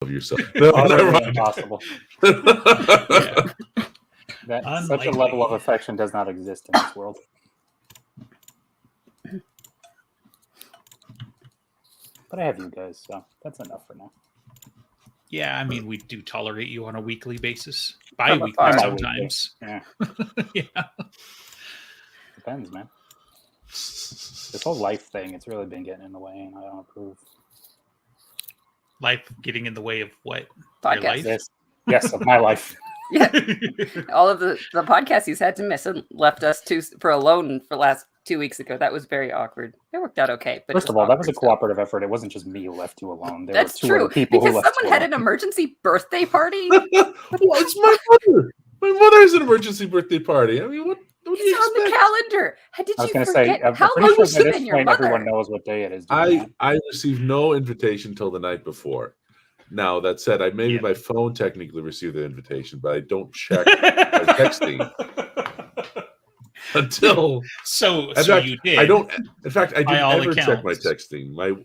of yourself. Utterly impossible. Yeah. That such a Unlikely. level of affection does not exist in this world. But I have you guys, so that's enough for now. Yeah, I mean, we do tolerate you on a weekly basis. Bi-weekly Bi-weekly sometimes. Yeah, Yeah. depends, man. This whole life thing, it's really been getting in the way, and I don't approve. Life getting in the way of what? Podcast. Your life? Yes, of my life. Yeah. All of the podcasts he's had to miss and left us for alone for last 2 weeks ago. That was very awkward. It worked out okay. But First of all, that was a cooperative effort. It wasn't just me who left you alone. There That's were two true. other people Because who left someone you had an alone. emergency birthday party. Well, it's my mother. My mother has an emergency birthday party. I mean, what do you It's on the expect? calendar. Did I was you going to say, forget I'm how pretty long sure you by this been your point mother? everyone knows what day it is. I received no invitation till the night before. Now, that said, my phone technically received the invitation, but I don't check my texting until. So fact, you did. I don't. In fact, I By didn't all ever check my accounts. texting.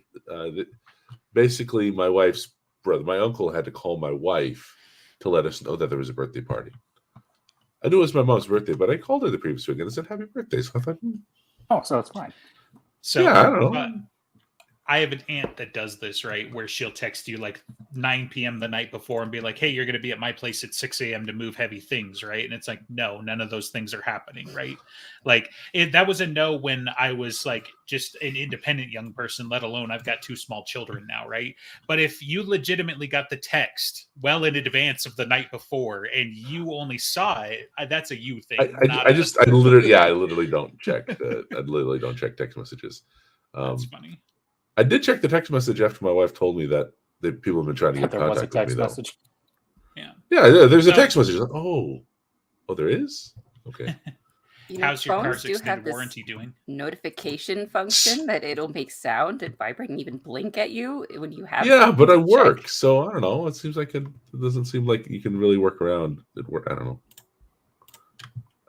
Basically, my wife's brother, my uncle, had to call my wife to let us know that there was a birthday party. I knew it was my mom's birthday, but I called her the previous week and I said happy birthday. So I thought, Oh, so it's fine. So yeah, I don't know. I have an aunt that does this, right? Where she'll text you like 9 p.m. the night before and be like, hey, you're going to be at my place at 6 a.m. to move heavy things, right? And it's like, no, none of those things are happening, right? Like that was a no when I was like just an independent young person, let alone I've got 2 small children now, right? But if you legitimately got the text well in advance of the night before and you only saw it, that's a you thing. I literally don't check. I literally don't check text messages. That's funny. I did check the text message after my wife told me that people have been trying to get There was a contact with text me. message. Yeah, there's a text message. Like, oh, there is? Okay. You know, How's your phones car's do have extended this warranty doing? notification function that it'll make sound and vibrate and even blink at you when you have. Yeah, but I something to work, check. so I don't know. It seems like it doesn't seem like you can really work around it. I don't know.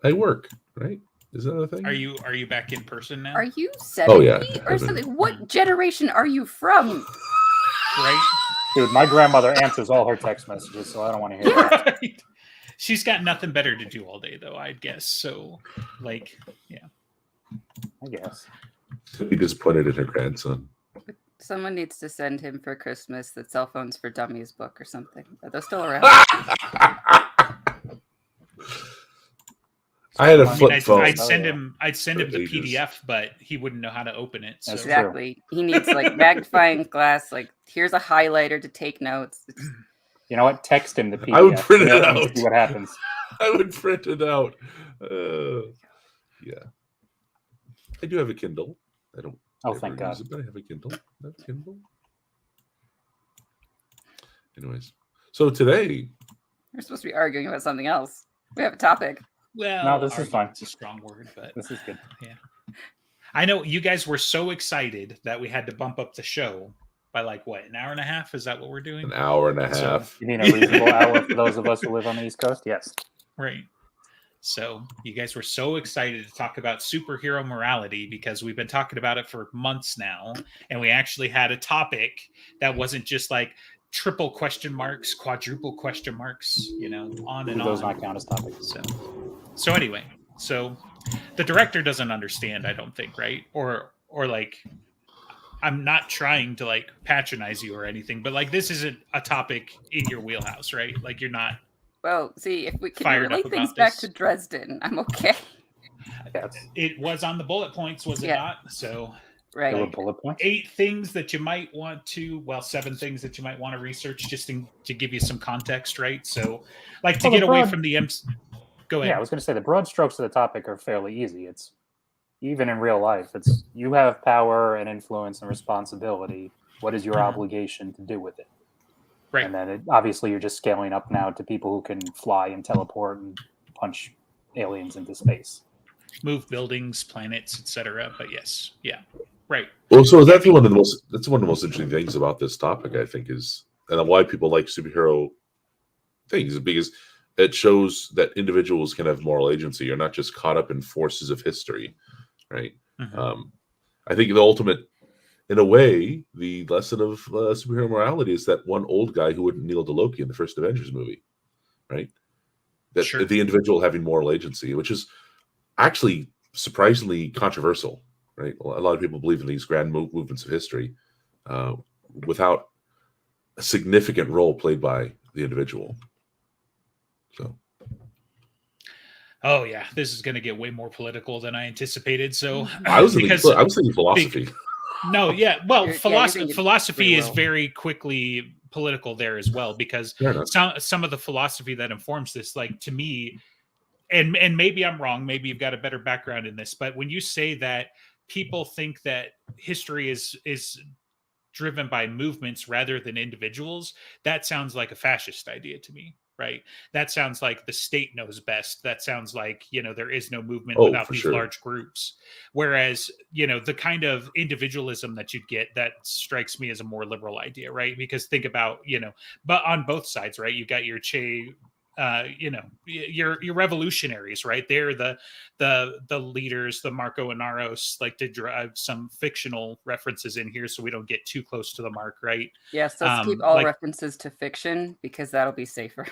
I work, right? Is that a thing? Are you back in person now? Are you 70 yeah. or something? What generation are you from? Right? Dude, my grandmother answers all her text messages, so I don't want to hear that. Right. She's got nothing better to do all day, though, I'd guess. So, like, yeah. I guess. She'll be disappointed in her grandson. Someone needs to send him for Christmas the Cell Phones for Dummies book or something. Are those still around? I had a flip phone. I'd send him the ages. PDF, but he wouldn't know how to open it. So. That's Exactly. He needs like magnifying glass. Like, here's a highlighter to take notes. You know what? Text him the PDF. I would print it Mail him out. and see what happens. I would print it out. Yeah. I do have a Kindle. I don't. Oh, ever thank God. use it, but I have a Kindle. Anyways, so today, We're supposed to be arguing about something else. We have a topic. Well, No, this is fine. It's a strong word, but This is good. yeah. I know you guys were so excited that we had to bump up the show by like what, an hour and a half? Is that what we're doing? an hour and a half. You mean a reasonable hour for those of us who live on the East Coast? Yes. Right. So you guys were so excited to talk about superhero morality because we've been talking about it for months now, and we actually had a topic that wasn't just like triple question marks, quadruple question marks, on and Do those on. not count as topics? So anyway, so the director doesn't understand, I don't think, right? Or like, I'm not trying to like patronize you or anything, but like this isn't a topic in your wheelhouse, right? Like you're not. Well, see, if we can Fired relate up things about back this. to Dresden, I'm okay. It was on the bullet points, was it Yeah. not? So Right. There were bullet points. 7 things that you might want to research just to give you some context, right? So like to Well, the get away broad- from the Go ahead. Yeah, I was going to say the broad strokes of the topic are fairly easy. It's even in real life. It's you have power and influence and responsibility. What is your obligation to do with it? Right. And then obviously you're just scaling up now to people who can fly and teleport and punch aliens into space. Move buildings, planets, etc. But yes, yeah, right. Well, so that's one of the most interesting things about this topic, I think, is and why people like superhero things, because it shows that individuals can have moral agency. You're not just caught up in forces of history, right? Mhm. I think the ultimate in a way, the lesson of superhero morality is that one old guy who wouldn't kneel to Loki in the first Avengers movie, right? That Sure. the individual having moral agency, which is actually surprisingly controversial, right? A lot of people believe in these grand movements of history without a significant role played by the individual. So, Oh yeah, this is going to get way more political than I anticipated. So I was thinking because philosophy. no, yeah, well, You're thinking philosophy pretty is well. very quickly political there as well, because Fair enough. some of the philosophy that informs this, like to me, and maybe I'm wrong, maybe you've got a better background in this, but when you say that people think that history is driven by movements rather than individuals, that sounds like a fascist idea to me, right? That sounds like the state knows best. That sounds like, there is no movement Oh, without for these sure. large groups. Whereas, the kind of individualism that you'd get, that strikes me as a more liberal idea, right? Because think about, but on both sides, right? You got your your revolutionaries, right? They're the leaders, the Marco Inaros, like to drive some fictional references in here so we don't get too close to the mark, right? Yes, let's keep all Like, references to fiction because that'll be safer.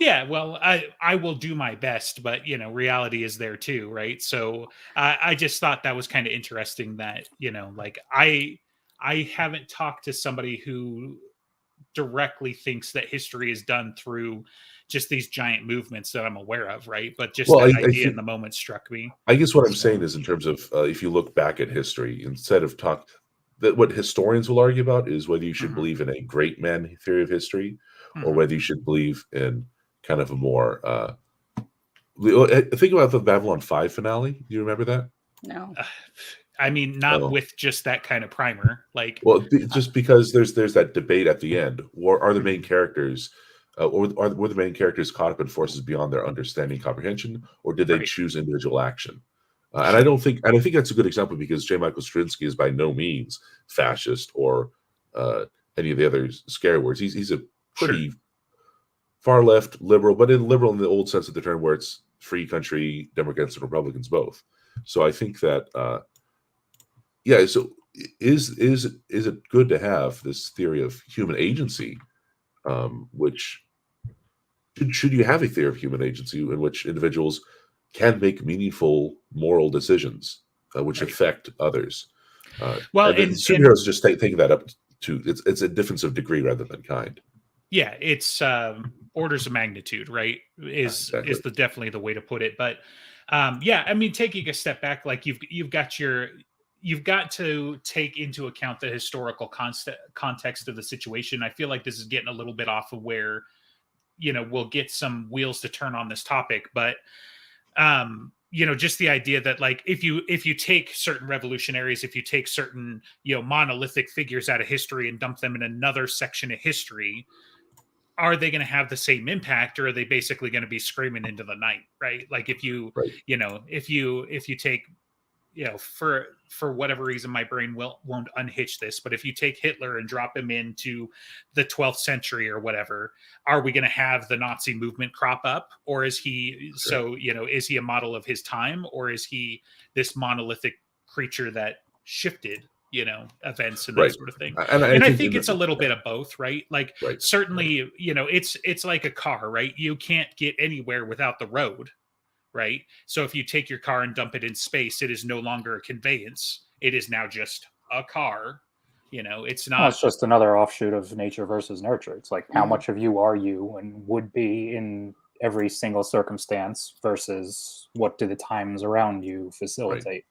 yeah, well, I will do my best, but reality is there too, right? So I just thought that was kind of interesting that like I haven't talked to somebody who directly thinks that history is done through just these giant movements that I'm aware of, right? But just Well, that I idea think in the moment struck me. I guess what I'm So, saying is, in terms of if you look back at history, instead of that what historians will argue about is whether you should Mhm. believe in a great man theory of history or Mhm. whether you should believe in kind of a more. Think about the Babylon 5 finale. Do you remember that? No. I mean, not Oh. with just that kind of primer. Like, Well, just because there's that debate at the end, or are the main Mhm. characters, were the main characters caught up in forces beyond their understanding, comprehension, or did they Right. choose individual action? And I don't think, and I think that's a good example because J. Michael Straczynski is by no means fascist or uh, any of the other scary words. He's a pretty far left liberal, but liberal in the old sense of the term, where it's free country, Democrats and Republicans both. So I think that yeah. So is it good to have this theory of human agency? Which should you have a theory of human agency in which individuals can make meaningful moral decisions which Right. affect others? Well, And the and superheroes just taking that up to it's a difference of degree rather than kind. yeah, it's orders of magnitude, right? Is Exactly. definitely the way to put it. But yeah, I mean, taking a step back, like you've got to take into account the historical context of the situation. I feel like this is getting a little bit off of where we'll get some wheels to turn on this topic, but just the idea that, like, if you take certain revolutionaries, if you take certain monolithic figures out of history and dump them in another section of history, are they going to have the same impact, or are they basically going to be screaming into the night, right? Like if you Right. if you take for whatever reason my brain won't unhitch this, but if you take Hitler and drop him into the 12th century or whatever, are we going to have the Nazi movement crop up, or is he is he a model of his time, or is he this monolithic creature that shifted events and that Right. sort of thing? And I think it's a little bit of both, right? Like, Right. certainly, it's like a car, right? You can't get anywhere without the road, right? So if you take your car and dump it in space, it is no longer a conveyance. It is now just a car. It's Well, not. it's just another offshoot of nature versus nurture. It's like how Mhm. much of you are you and would be in every single circumstance versus what do the times around you facilitate.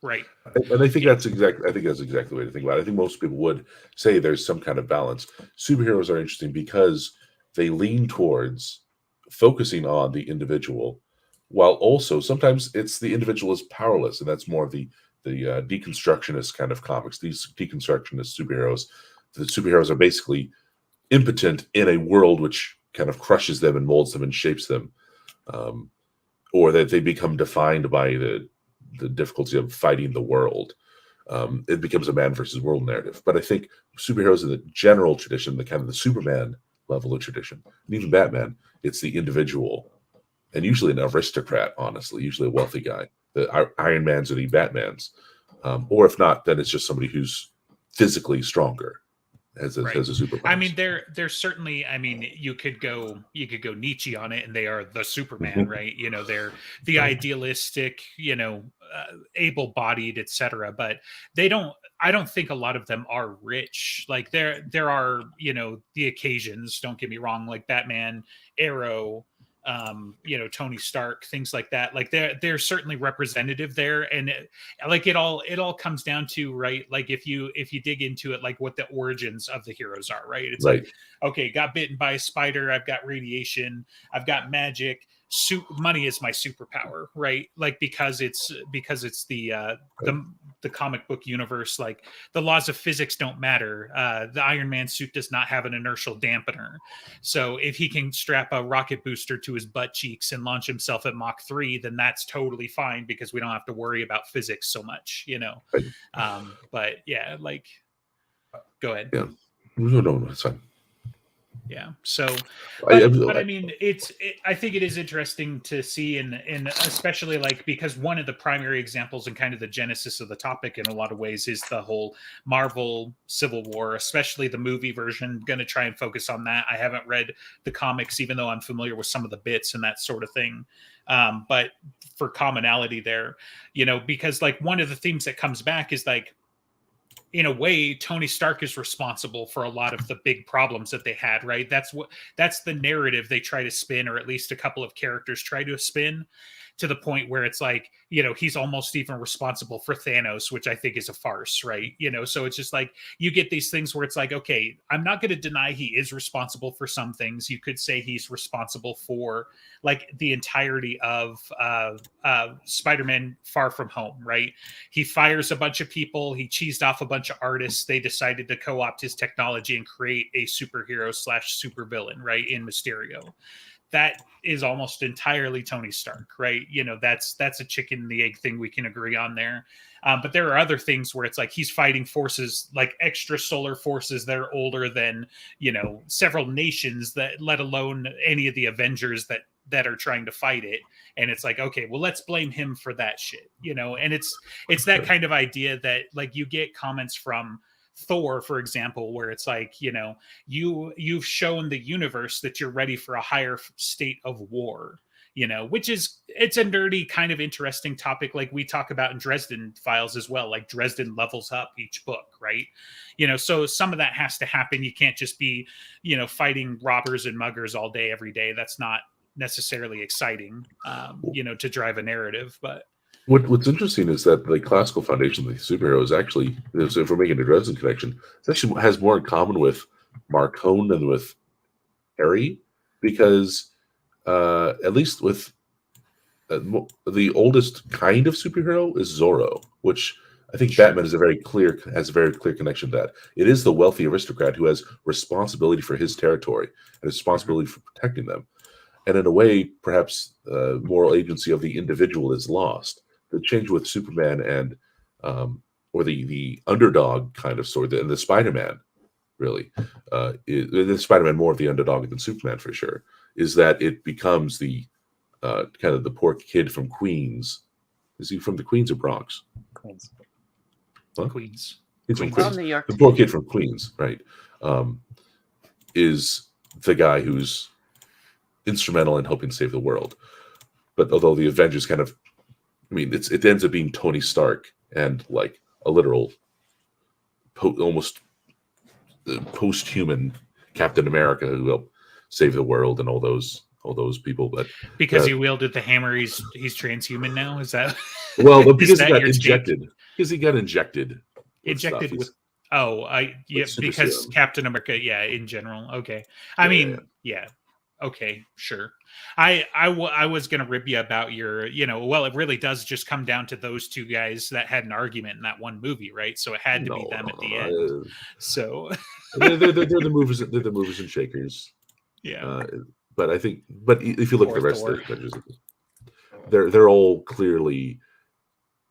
Right. And I think that's exactly the way to think about it. I think most people would say there's some kind of balance. Superheroes are interesting because they lean towards focusing on the individual, while also sometimes it's the individual is powerless, and that's more of the deconstructionist kind of comics. These deconstructionist superheroes, the superheroes are basically impotent in a world which kind of crushes them and molds them and shapes them, or that they become defined by the difficulty of fighting the world. It becomes a man versus world narrative. But I think superheroes in the general tradition, the kind of the Superman level of tradition, and even Batman, it's the individual, and usually an aristocrat, honestly, usually a wealthy guy. The Iron Mans or the Batmans. Or if not, then it's just somebody who's physically stronger as a, Right. as a superpower. I mean, there's certainly. I mean, you could go Nietzsche on it, and they are the Superman, right? You know, they're the Right. idealistic, you know, able-bodied, etc. But they don't. I don't think a lot of them are rich. Like there are, you know, the occasions. Don't get me wrong, like Batman, Arrow, you know, Tony Stark, things like that. Like they're certainly representative there, and like it all comes down to, right, like if you dig into it, like what the origins of the heroes are, right? It's Right. like, okay, got bitten by a spider, I've got radiation, I've got magic, money is my superpower, right? Like because it's the comic book universe, like the laws of physics don't matter. The Iron Man suit does not have an inertial dampener, so if he can strap a rocket booster to his butt cheeks and launch himself at Mach 3, then that's totally fine because we don't have to worry about physics so much, you know. Right. But yeah, like, go ahead. Yeah. No, it's fine. Yeah. So, I but I mean, I think it is interesting to see, and especially like because one of the primary examples and kind of the genesis of the topic in a lot of ways is the whole Marvel Civil War, especially the movie version. Going to try and focus on that. I haven't read the comics, even though I'm familiar with some of the bits and that sort of thing. But for commonality there, you know, because like one of the themes that comes back is like, in a way, Tony Stark is responsible for a lot of the big problems that they had, right? That's the narrative they try to spin, or at least a couple of characters try to spin, to the point where it's like, you know, he's almost even responsible for Thanos, which I think is a farce, right? You know, so it's just like you get these things where it's like, okay, I'm not going to deny he is responsible for some things. You could say he's responsible for like the entirety of Spider-Man Far From Home, right? He fires a bunch of people, he cheesed off a bunch of artists, they decided to co-opt his technology and create a superhero / supervillain, right, in Mysterio. That is almost entirely Tony Stark, right? You know, that's a chicken and the egg thing we can agree on there. But there are other things where it's like he's fighting forces like extrasolar forces that are older than, you know, several nations, that let alone any of the Avengers that are trying to fight it. And it's like, okay, well, let's blame him for that shit, you know. And it's that kind of idea that like you get comments from Thor, for example, where it's like, you know, you've shown the universe that you're ready for a higher state of war, you know, which is, it's a nerdy kind of interesting topic, like we talk about in Dresden Files as well. Like Dresden levels up each book, right? You know, so some of that has to happen. You can't just be, you know, fighting robbers and muggers all day every day. That's not necessarily exciting, you know, to drive a narrative. But what's interesting is that the classical foundation of the superhero is actually, so if we're making a Dresden connection, it actually has more in common with Marcone than with Harry, because at least with the oldest kind of superhero is Zorro, which I think Batman has a very clear connection to that. It is the wealthy aristocrat who has responsibility for his territory and responsibility for protecting them. And in a way, perhaps moral agency of the individual is lost. The change with Superman and or the underdog kind of sort, and the Spider-Man, really, the Spider-Man more of the underdog than Superman for sure, is that it becomes the kind of the poor kid from Queens. Is he from the Queens or Bronx? Queens. Huh? Queens. He's from Well, Queens. New York. The poor kid from Queens, right, is the guy who's instrumental in helping save the world. But although the Avengers kind of, I mean, it ends up being Tony Stark and like a literal almost post-human Captain America who helped save the world and all those people. But because he wielded the hammer, he's transhuman now. Is that well? is Because he that got your take? injected. Because he got injected. Injected with super because serum. Captain America, yeah, in general. Okay. Yeah. Okay, sure. I was going to rib you about your, you know, well, it really does just come down to those two guys that had an argument in that one movie, right? So it had to be them at the end. So they're the movers. They're the movers and shakers. yeah. But I think, if you look at the Or rest Thor. of the Avengers, they're all clearly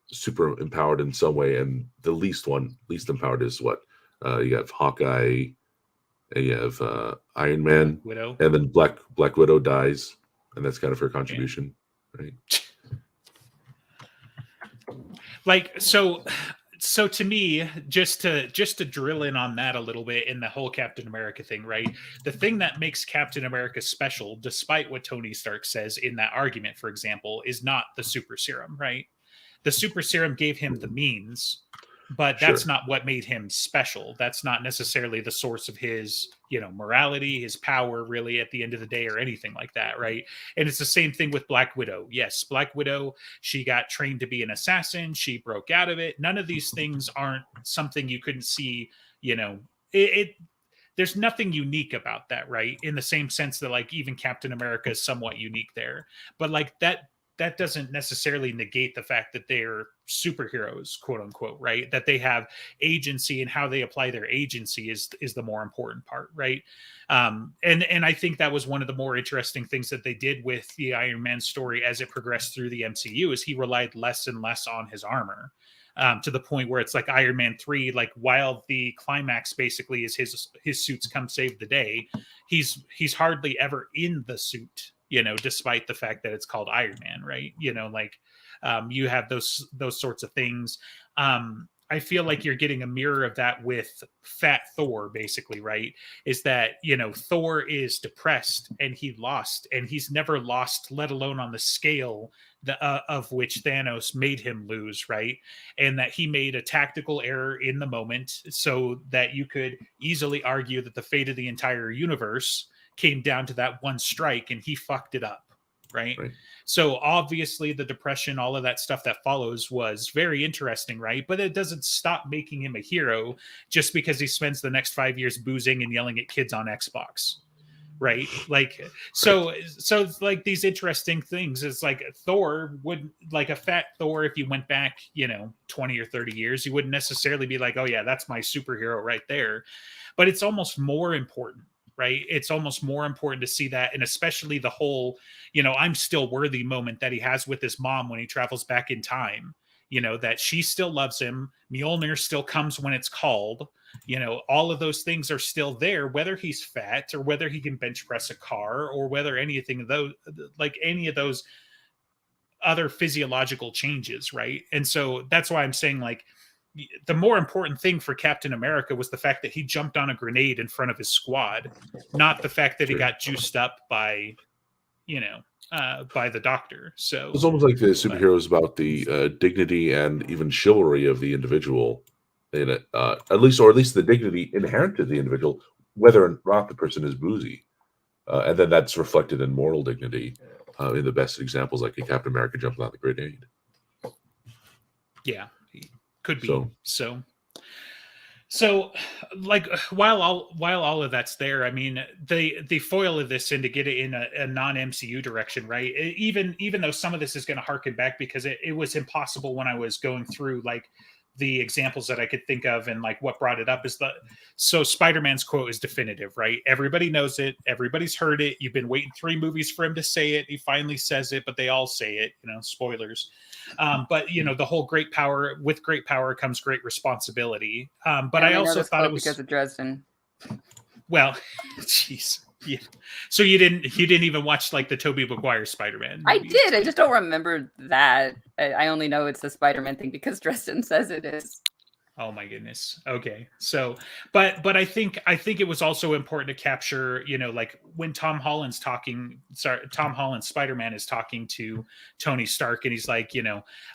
super empowered in some way, and the least empowered is what you have Hawkeye, and you have Iron Man, Widow, and then Black Widow dies, and that's kind of her contribution, right? like, so so to me, just to drill in on that a little bit in the whole Captain America thing, right? The thing that makes Captain America special, despite what Tony Stark says in that argument, for example, is not the super serum, right? The super serum gave him the means, but that's Sure. not what made him special. That's not necessarily the source of his, morality, his power, really, at the end of the day, or anything like that, right? And it's the same thing with Black Widow. Yes, Black Widow, she got trained to be an assassin. She broke out of it. None of these things aren't something you couldn't see, it there's nothing unique about that, right? In the same sense that like even Captain America is somewhat unique there. But like that doesn't necessarily negate the fact that they're superheroes, quote unquote, right? That they have agency, and how they apply their agency is the more important part, right? And I think that was one of the more interesting things that they did with the Iron Man story as it progressed through the MCU, is he relied less and less on his armor. To the point where it's like Iron Man 3, like while the climax basically is his suits come save the day, he's hardly ever in the suit, despite the fact that it's called Iron Man, right? You have those sorts of things. I feel like you're getting a mirror of that with Fat Thor, basically, right? Is that, Thor is depressed and he lost, and he's never lost, let alone on the scale of which Thanos made him lose, right? And that he made a tactical error in the moment, so that you could easily argue that the fate of the entire universe came down to that one strike, and he fucked it up, right? So obviously the depression, all of that stuff that follows was very interesting, right? But it doesn't stop making him a hero just because he spends the next 5 years boozing and yelling at kids on Xbox, right? Like, so it's like these interesting things. It's like Thor would, like a fat Thor, if you went back 20 or 30 years, you wouldn't necessarily be like, oh yeah, that's my superhero right there. But it's almost more important, right? It's almost more important to see that, and especially the whole I'm still worthy moment that he has with his mom when he travels back in time, that she still loves him, Mjolnir still comes when it's called, all of those things are still there, whether he's fat or whether he can bench press a car or whether anything of those, like any of those other physiological changes, right? And so that's why I'm saying, like, the more important thing for Captain America was the fact that he jumped on a grenade in front of his squad, not the fact that he got juiced up by the doctor. So it's almost like the superhero is about the dignity and even chivalry of the individual in it, at least the dignity inherent to the individual, whether or not the person is boozy, and then that's reflected in moral dignity. In the best examples, like a Captain America jumping on the grenade. Yeah, could be. So like while all of that's there, I mean, the foil of this, and to get it in a non-MCU direction, right? Even though some of this is going to harken back, because it was impossible when I was going through like the examples that I could think of, and like what brought it up is so Spider-Man's quote is definitive, right? Everybody knows it. Everybody's heard it. You've been waiting 3 movies for him to say it. He finally says it, but they all say it, spoilers. But the whole great power, with great power comes great responsibility. But I also thought it was because of Dresden. Well, jeez. Yeah. So you didn't even watch like the Tobey Maguire Spider-Man I movies? did. I just don't remember that. I only know it's the Spider-Man thing because Dresden says it is. Oh my goodness. Okay. So, but I think it was also important to capture, like when Tom Holland's Spider-Man is talking to Tony Stark, and he's like,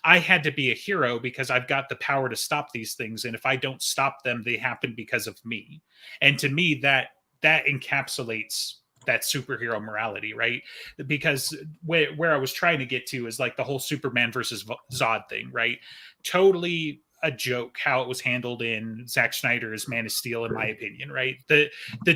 I had to be a hero because I've got the power to stop these things, and if I don't stop them, they happen because of me. And to me, that encapsulates that superhero morality, right? Because where I was trying to get to is like the whole Superman versus Zod thing, right? Totally a joke how it was handled in Zack Snyder's Man of Steel, in my opinion, right? The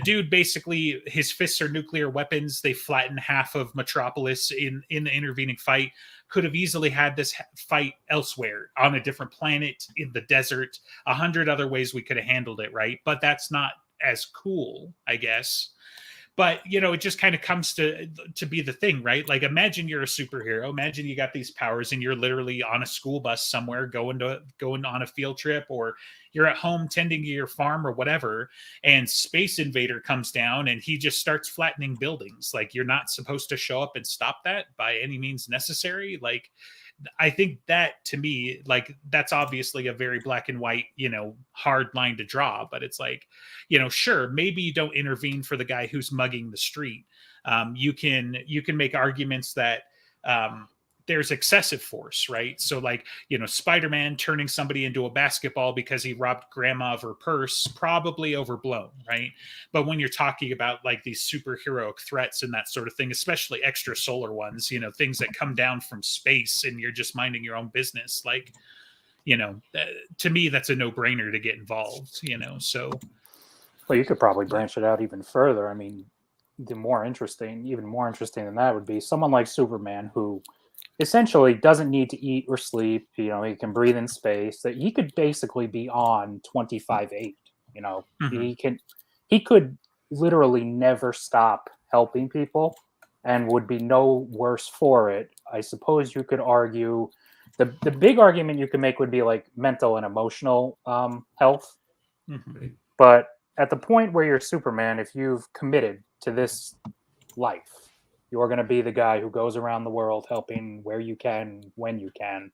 dude, basically, his fists are nuclear weapons. They flatten half of Metropolis in the intervening fight. Could have easily had this fight elsewhere, on a different planet, in the desert, 100 other ways we could have handled it, right? But that's not as cool, I guess. But it just kind of comes to be the thing, right? Like, imagine you're a superhero. Imagine you got these powers and you're literally on a school bus somewhere going on a field trip, or you're at home tending to your farm or whatever, and Space Invader comes down and he just starts flattening buildings. Like, you're not supposed to show up and stop that by any means necessary. Like, I think that, to me, like, that's obviously a very black and white, hard line to draw. But it's like, sure, maybe you don't intervene for the guy who's mugging the street. You can make arguments that there's excessive force, right? So, like, Spider-Man turning somebody into a basketball because he robbed grandma of her purse, probably overblown, right? But when you're talking about like these superheroic threats and that sort of thing, especially extrasolar ones, things that come down from space and you're just minding your own business, like, to me, that's a no-brainer to get involved, so. Well, you could probably branch it out even further. I mean, even more interesting than that would be someone like Superman, who essentially doesn't need to eat or sleep. He can breathe in space. That he could basically be on 25/8. Mhm. He could literally never stop helping people and would be no worse for it. I suppose you could argue the big argument you could make would be like mental and emotional health. Mhm. But at the point where you're Superman, if you've committed to this life, you're going to be the guy who goes around the world helping where you can, when you can.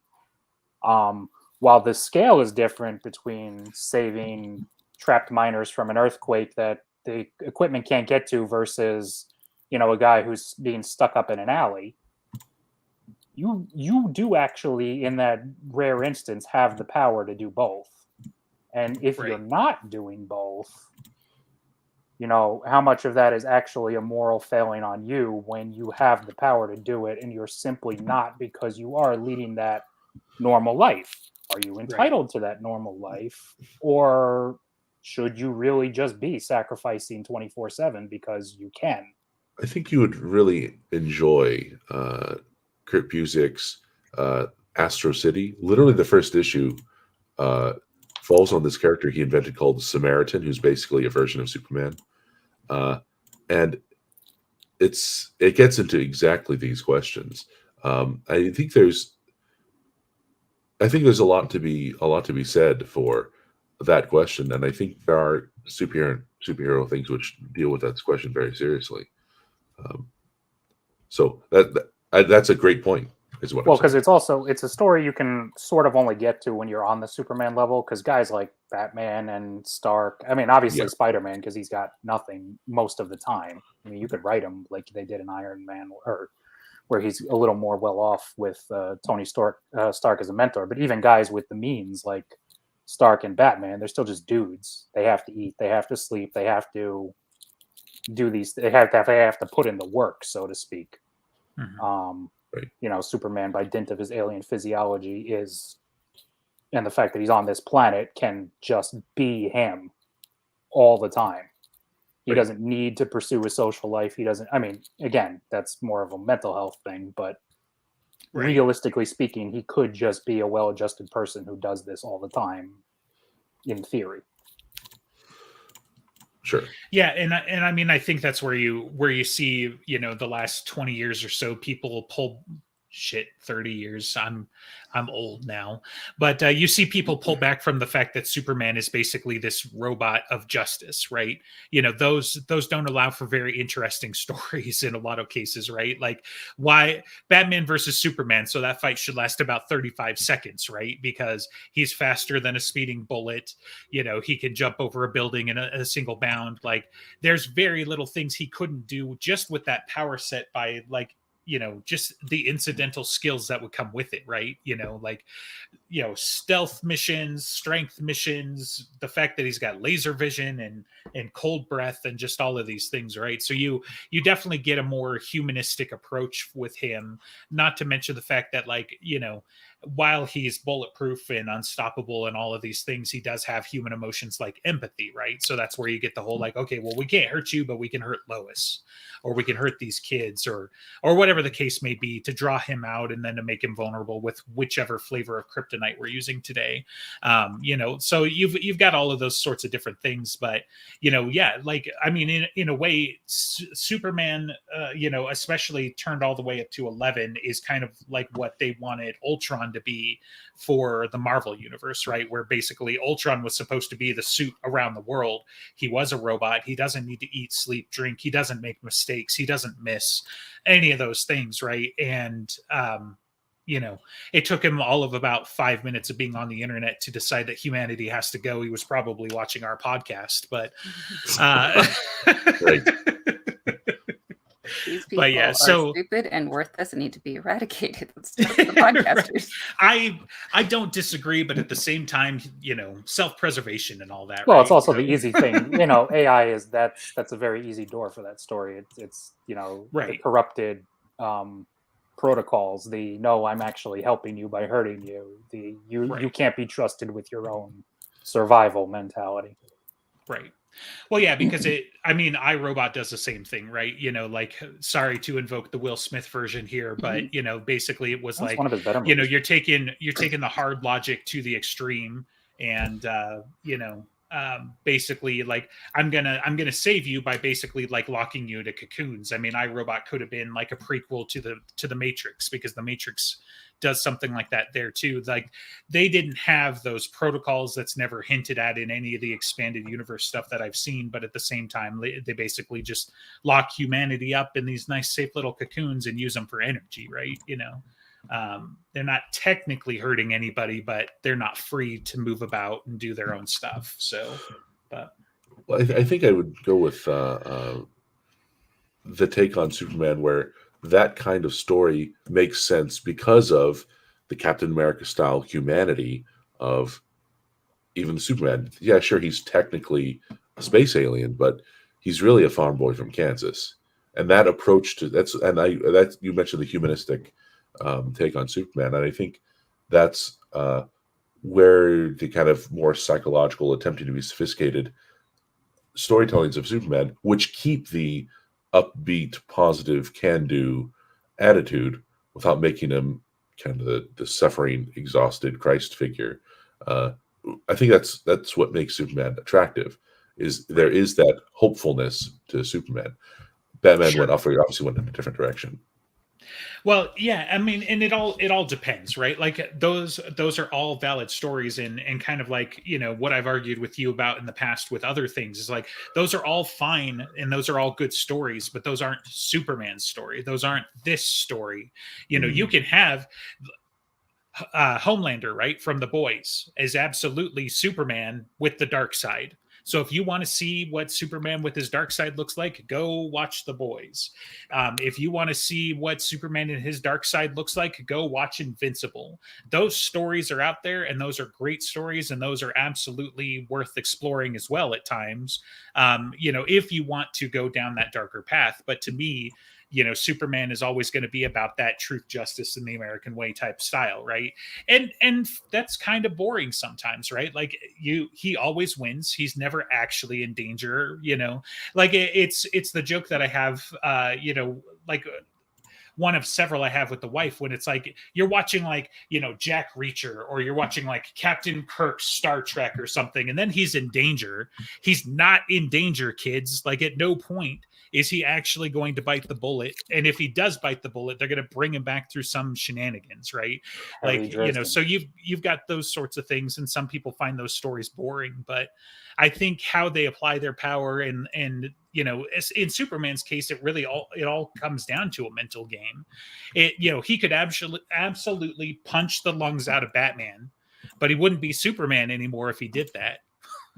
While the scale is different between saving trapped miners from an earthquake that the equipment can't get to versus, a guy who's being stuck up in an alley, you do actually, in that rare instance, have the power to do both. And if you're Right. not doing both, how much of that is actually a moral failing on you when you have the power to do it and you're simply not, because you are leading that normal life? Are you entitled to that normal life? Or should you really just be sacrificing 24/7 because you can? I think you would really enjoy Kurt Busiek's Astro City. Literally, the first issue uh, falls on this character he invented called Samaritan, who's basically a version of Superman. And it gets into exactly these questions. I think there's a lot to be said for that question, and I think there are superhero things which deal with that question very seriously. Um, so that's a great point, is what I'm Well, because saying. it's a story you can sort of only get to when you're on the Superman level, because guys like Batman and Stark, I mean, obviously Yeah, Spider-Man, because he's got nothing most of the time. I mean, you could write him like they did in Iron Man, or where he's a little more well off with Tony Stark as a mentor. But even guys with the means like Stark and Batman, they're still just dudes. They have to eat, they have to sleep, they have to do these. They have to put in the work, so to speak. Mhm. Um, right. Superman, by dint of his alien physiology, and the fact that he's on this planet, can just be him all the time. He Right. doesn't need to pursue a social life. He doesn't. I mean, again, that's more of a mental health thing, but Right. realistically speaking, he could just be a well-adjusted person who does this all the time, in theory. Sure. Yeah, and I mean, I think that's where you see, the last 20 years or so, people pull 30 years. I'm old now, but you see people pull back from the fact that Superman is basically this robot of justice, right? Those don't allow for very interesting stories in a lot of cases, right? Like, why Batman versus Superman? So that fight should last about 35 seconds, right? Because he's faster than a speeding bullet. He can jump over a building in a single bound. Like, there's very little things he couldn't do just with that power set by, like, just the incidental skills that would come with it, right? Like, stealth missions, strength missions, the fact that he's got laser vision and cold breath and just all of these things, right? So you definitely get a more humanistic approach with him, not to mention the fact that, like, while he's bulletproof and unstoppable and all of these things, he does have human emotions like empathy, right? So that's where you get the whole, like, okay, well, we can't hurt you, but we can hurt Lois, or we can hurt these kids, or whatever the case may be, to draw him out and then to make him vulnerable with whichever flavor of kryptonite we're using today. So you've got all of those sorts of different things, but yeah, like, I mean, in a way, Superman, especially turned all the way up to 11, is kind of like what they wanted Ultron to be for the Marvel universe, right? Where basically Ultron was supposed to be the suit around the world. He was a robot. He doesn't need to eat, sleep, drink. He doesn't make mistakes. He doesn't miss any of those things, right? And you know, it took him all of about 5 minutes of being on the internet to decide that humanity has to go. He was probably watching our podcast, but Right. These people but yeah, are so stupid and worthless and need to be eradicated. That's the podcasters. I don't disagree, but at the same time, you know, self-preservation and all that. Well, right? it's also You the know? easy thing. You know, AI is that's a very easy door for that story. It's you know, the Right. corrupted protocols. The no, I'm actually helping you by hurting you. The you Right. can't be trusted with your own survival mentality. Right. Well, yeah, because iRobot does the same thing, right? You know, like, sorry to invoke the Will Smith version here, but you know, basically it was That's like, one of his better movies. you know, you're taking the hard logic to the extreme, and you know, basically like I'm gonna save you by basically like locking you into cocoons. I mean, iRobot could have been like a prequel to the Matrix, because the Matrix does something like that there too. Like, they didn't have those protocols. That's never hinted at in any of the expanded universe stuff that I've seen, but at the same time they basically just lock humanity up in these nice safe little cocoons and use them for energy, right? You know, they're not technically hurting anybody, but they're not free to move about and do their own stuff. So, but Well, I think I would go with the take on Superman, where that kind of story makes sense because of the Captain America style humanity of even Superman. Yeah, sure, he's technically a space alien, but he's really a farm boy from Kansas. And that approach to that you mentioned the humanistic take on Superman, and I think that's where the kind of more psychological, attempting to be sophisticated storytellings of Superman, which keep the upbeat, positive, can-do attitude without making him kind of the suffering, exhausted Christ figure. I think that's what makes Superman attractive. Is there is that hopefulness to Superman. Batman obviously went in a different direction. Well, yeah, I mean, and it all depends, right? Like those are all valid stories, and kind of like, you know, what I've argued with you about in the past with other things is like, those are all fine and those are all good stories, but those aren't Superman's story. Those aren't this story. You know, you can have Homelander, right, from The Boys, is absolutely Superman with the dark side. So if you want to see what Superman with his dark side looks like, go watch The Boys. If you want to see what Superman in his dark side looks like, go watch Invincible. Those stories are out there, and those are great stories, and those are absolutely worth exploring as well at times. You know, if you want to go down that darker path. But to me, you know, Superman is always going to be about that truth, justice, and the American way type style, right? And that's kind of boring sometimes, right? Like he always wins. He's never actually in danger, you know. Like it's the joke that I have, you know, like one of several I have with the wife, when it's like you're watching like, you know, Jack Reacher, or you're watching like Captain Kirk's Star Trek or something, and then he's in danger. He's not in danger, kids. Like, at no point is he actually going to bite the bullet. And if he does bite the bullet, they're going to bring him back through some shenanigans, right? Like, you know, so you've got those sorts of things, and some people find those stories boring, but I think how they apply their power and you know, in Superman's case, it all comes down to a mental game. You know, he could absolutely punch the lungs out of Batman, but he wouldn't be Superman anymore if he did that.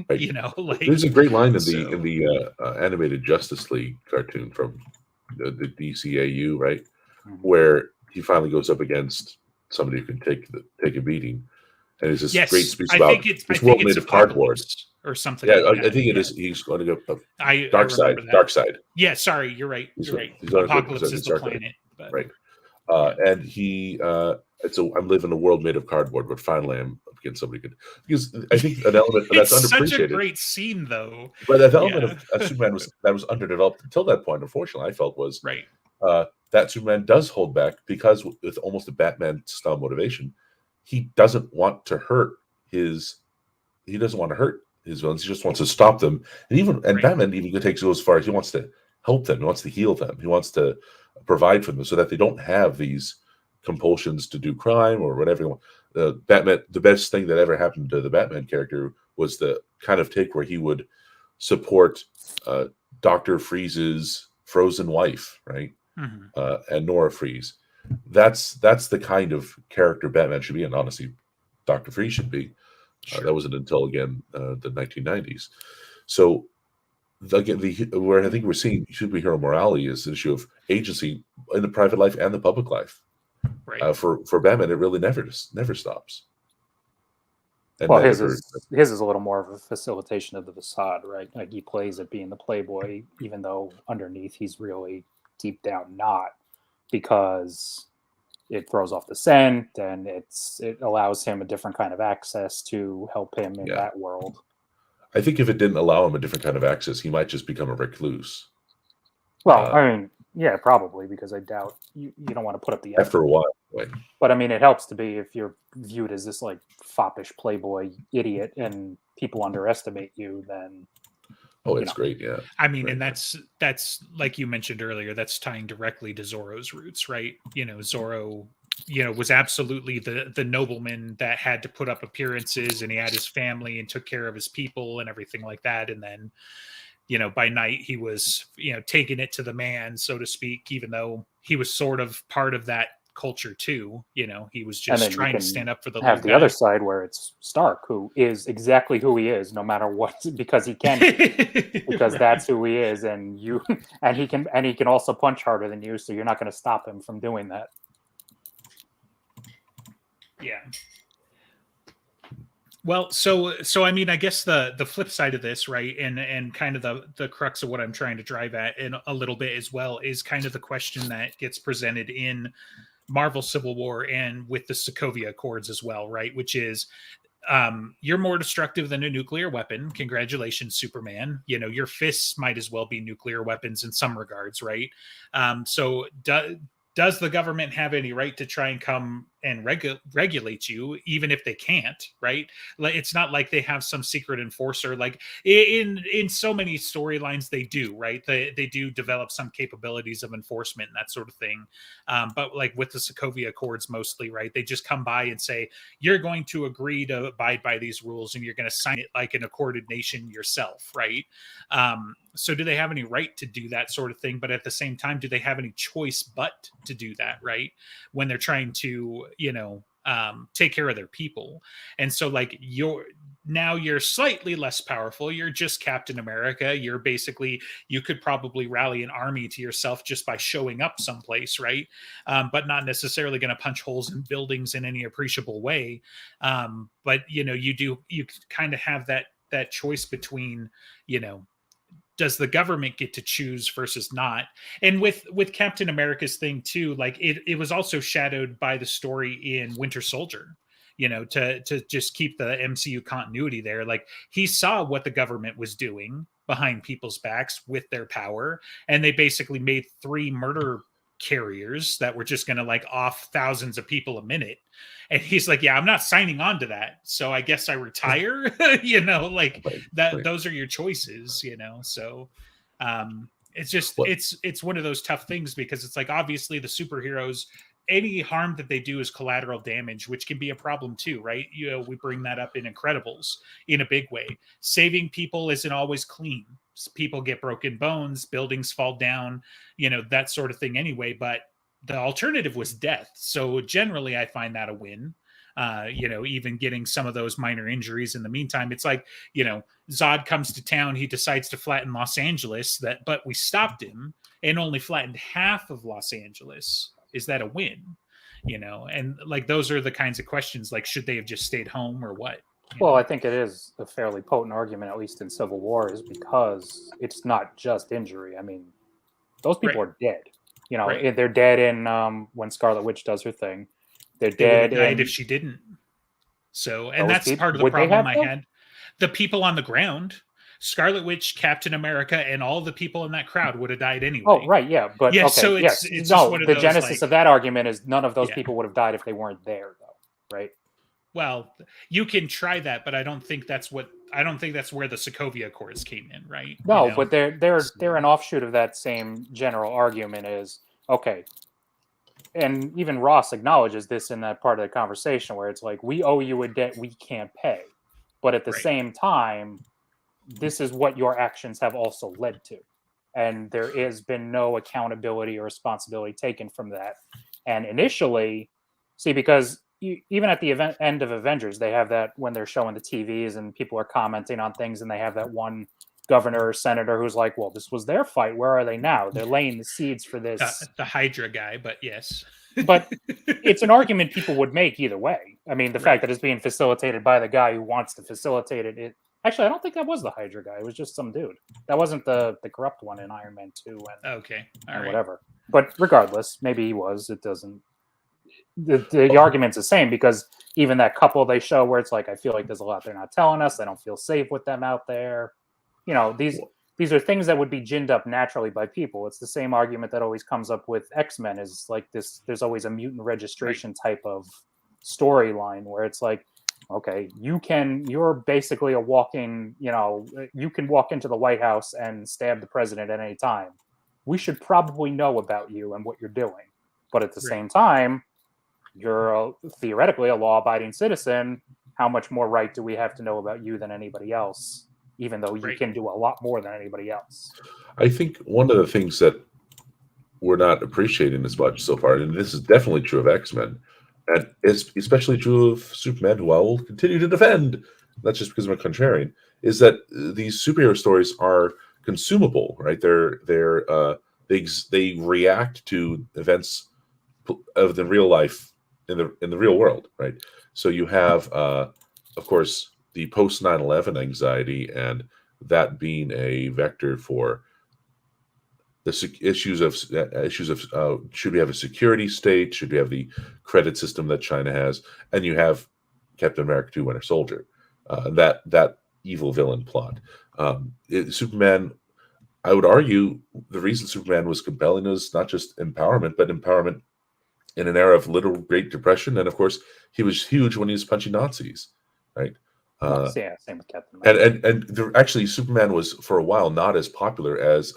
Right. You know, like, there's a great line in the animated Justice League cartoon from the DCAU, right, where he finally goes up against somebody who can take a beating, and it's this great speech about this world made of cardboard or something. Yeah, like I think it is. He's going to go Dark Side. Yeah, sorry, you're right. You're right. Apocalypse is the planet, but, right? And he, I'm living in a world made of cardboard, but finally I'm up against somebody good. Because I think an element that's underappreciated. Such a great scene, though. But that element of Superman that was underdeveloped until that point. Unfortunately, I felt was right. That Superman does hold back because with almost a Batman style motivation, he doesn't want to hurt his. He doesn't want to hurt his villains. He just wants to stop them. And Batman even takes it as far as he wants to help them. He wants to heal them. He wants to provide for them so that they don't have these compulsions to do crime or whatever. Batman, the best thing that ever happened to the Batman character was the kind of take where he would support Dr. Freeze's frozen wife, right? And Nora Freeze. That's the kind of character Batman should be, and honestly, Dr. Freeze should be. That wasn't until again the 1990s. So again, where I think we're seeing superhero morality is an issue of agency in the private life and the public life. Right. For Batman, it really never stops. And Well, his is a little more of a facilitation of the facade, right? Like he plays at being the playboy, even though underneath he's really deep down not, because it throws off the scent and it allows him a different kind of access to help him in that world. I think if it didn't allow him a different kind of access, he might just become a recluse. Well, I mean, yeah, probably, because I doubt you don't want to put up the effort. After a while. Anyway. But I mean, it helps to be if you're viewed as this like foppish playboy idiot and people underestimate you, then. Oh, it's great, yeah. I mean, and that's like you mentioned earlier, that's tying directly to Zorro's roots, right? Zorro, was absolutely the nobleman that had to put up appearances, and he had his family and took care of his people and everything like that. And then, by night he was, taking it to the man, so to speak, even though he was sort of part of that culture too. He was just trying to stand up for the have the other side where it's Stark, who is exactly who he is, no matter what, because he can, because right. That's who he is, and he can also punch harder than you, so you're not going to stop him from doing that. Yeah. Well, so I mean, I guess the flip side of this, right, and kind of the crux of what I'm trying to drive at in a little bit as well is kind of the question that gets presented in Marvel Civil War and with the Sokovia Accords as well, right? Which is, you're more destructive than a nuclear weapon. Congratulations, Superman. Your fists might as well be nuclear weapons in some regards, right? So does the government have any right to try and come and regulate you, even if they can't, right? Like, it's not like they have some secret enforcer. Like in so many storylines, they do, right? They do develop some capabilities of enforcement and that sort of thing. But like with the Sokovia Accords, mostly, right? They just come by and say, you're going to agree to abide by these rules, and you're going to sign it like an accorded nation yourself, right? So do they have any right to do that sort of thing? But at the same time, do they have any choice but to do that, right? When they're trying to, take care of their people. And so like you're slightly less powerful. You're just Captain America. You're basically, you could probably rally an army to yourself just by showing up someplace, right? But not necessarily going to punch holes in buildings in any appreciable way. But you kind of have that choice between, does the government get to choose versus not? And with Captain America's thing too, like it was also shadowed by the story in Winter Soldier, to just keep the MCU continuity there. Like he saw what the government was doing behind people's backs with their power, and they basically made 3 murder carriers that were just going to like off thousands of people a minute. And he's like, yeah, I'm not signing on to that. So I guess I retire, like that, those are your choices, so it's just, it's one of those tough things, because it's like, obviously the superheroes, any harm that they do is collateral damage, which can be a problem too, right? We bring that up in Incredibles in a big way. Saving people isn't always clean. People get broken bones, buildings fall down, that sort of thing anyway. But the alternative was death. So generally I find that a win. Even getting some of those minor injuries in the meantime, it's like, Zod comes to town, he decides to flatten Los Angeles, but we stopped him and only flattened half of Los Angeles. Is that a win? And like, those are the kinds of questions, like, should they have just stayed home or what? Well, I think it is a fairly potent argument, at least in Civil War, is because it's not just injury. I mean, those people are dead. They're dead in when Scarlet Witch does her thing. They're dead. They would have died if she didn't. So, and that's part of the problem I had. The people on the ground, Scarlet Witch, Captain America, and all the people in that crowd would have died anyway. Oh, right, yeah, but yeah. Okay, so it's just one of the those, genesis of that argument is none of those people would have died if they weren't there, though, right? Well, you can try that, but I don't think that's where the Sokovia Accords came in, right? No, but they're an offshoot of that same general argument. Is okay, and even Ross acknowledges this in that part of the conversation where it's like, we owe you a debt we can't pay, but at the same time, this is what your actions have also led to, and there has been no accountability or responsibility taken from that. And initially, see, because even at the end of Avengers, they have that when they're showing the TVs and people are commenting on things, and they have that one governor or senator who's like, well, this was their fight. Where are they now? They're laying the seeds for this. The Hydra guy, but yes. But it's an argument people would make either way. I mean, the fact that it's being facilitated by the guy who wants to facilitate it. Actually, I don't think that was the Hydra guy. It was just some dude. That wasn't the corrupt one in Iron Man 2 and, Okay. All right. whatever. But regardless, maybe he was. It doesn't. The argument's the same, because even that couple they show where it's like, I feel like there's a lot they're not telling us. I don't feel safe with them out there. You know, these are things that would be ginned up naturally by people. It's the same argument that always comes up with X-Men is like this. There's always a mutant registration type of storyline where it's like, okay, you're basically a walking, you can walk into the White House and stab the president at any time. We should probably know about you and what you're doing. But at the same time, you're theoretically a law-abiding citizen. How much more right do we have to know about you than anybody else, even though you can do a lot more than anybody else? I think one of the things that we're not appreciating as much so far, and this is definitely true of X-Men, and it's especially true of Superman, who I will continue to defend, not just because I'm a contrarian, is that these superhero stories are consumable, right? They react to events of the real life in the real world, right? So you have, of course, the post 9/11 anxiety, and that being a vector for the issues of should we have a security state? Should we have the credit system that China has? And you have Captain America 2: Winter Soldier, that evil villain plot. Superman, I would argue, the reason Superman was compelling is not just empowerment, but empowerment in an era of literal Great Depression. And of course, he was huge when he was punching Nazis, right? Same with Captain America. And actually, Superman was for a while not as popular as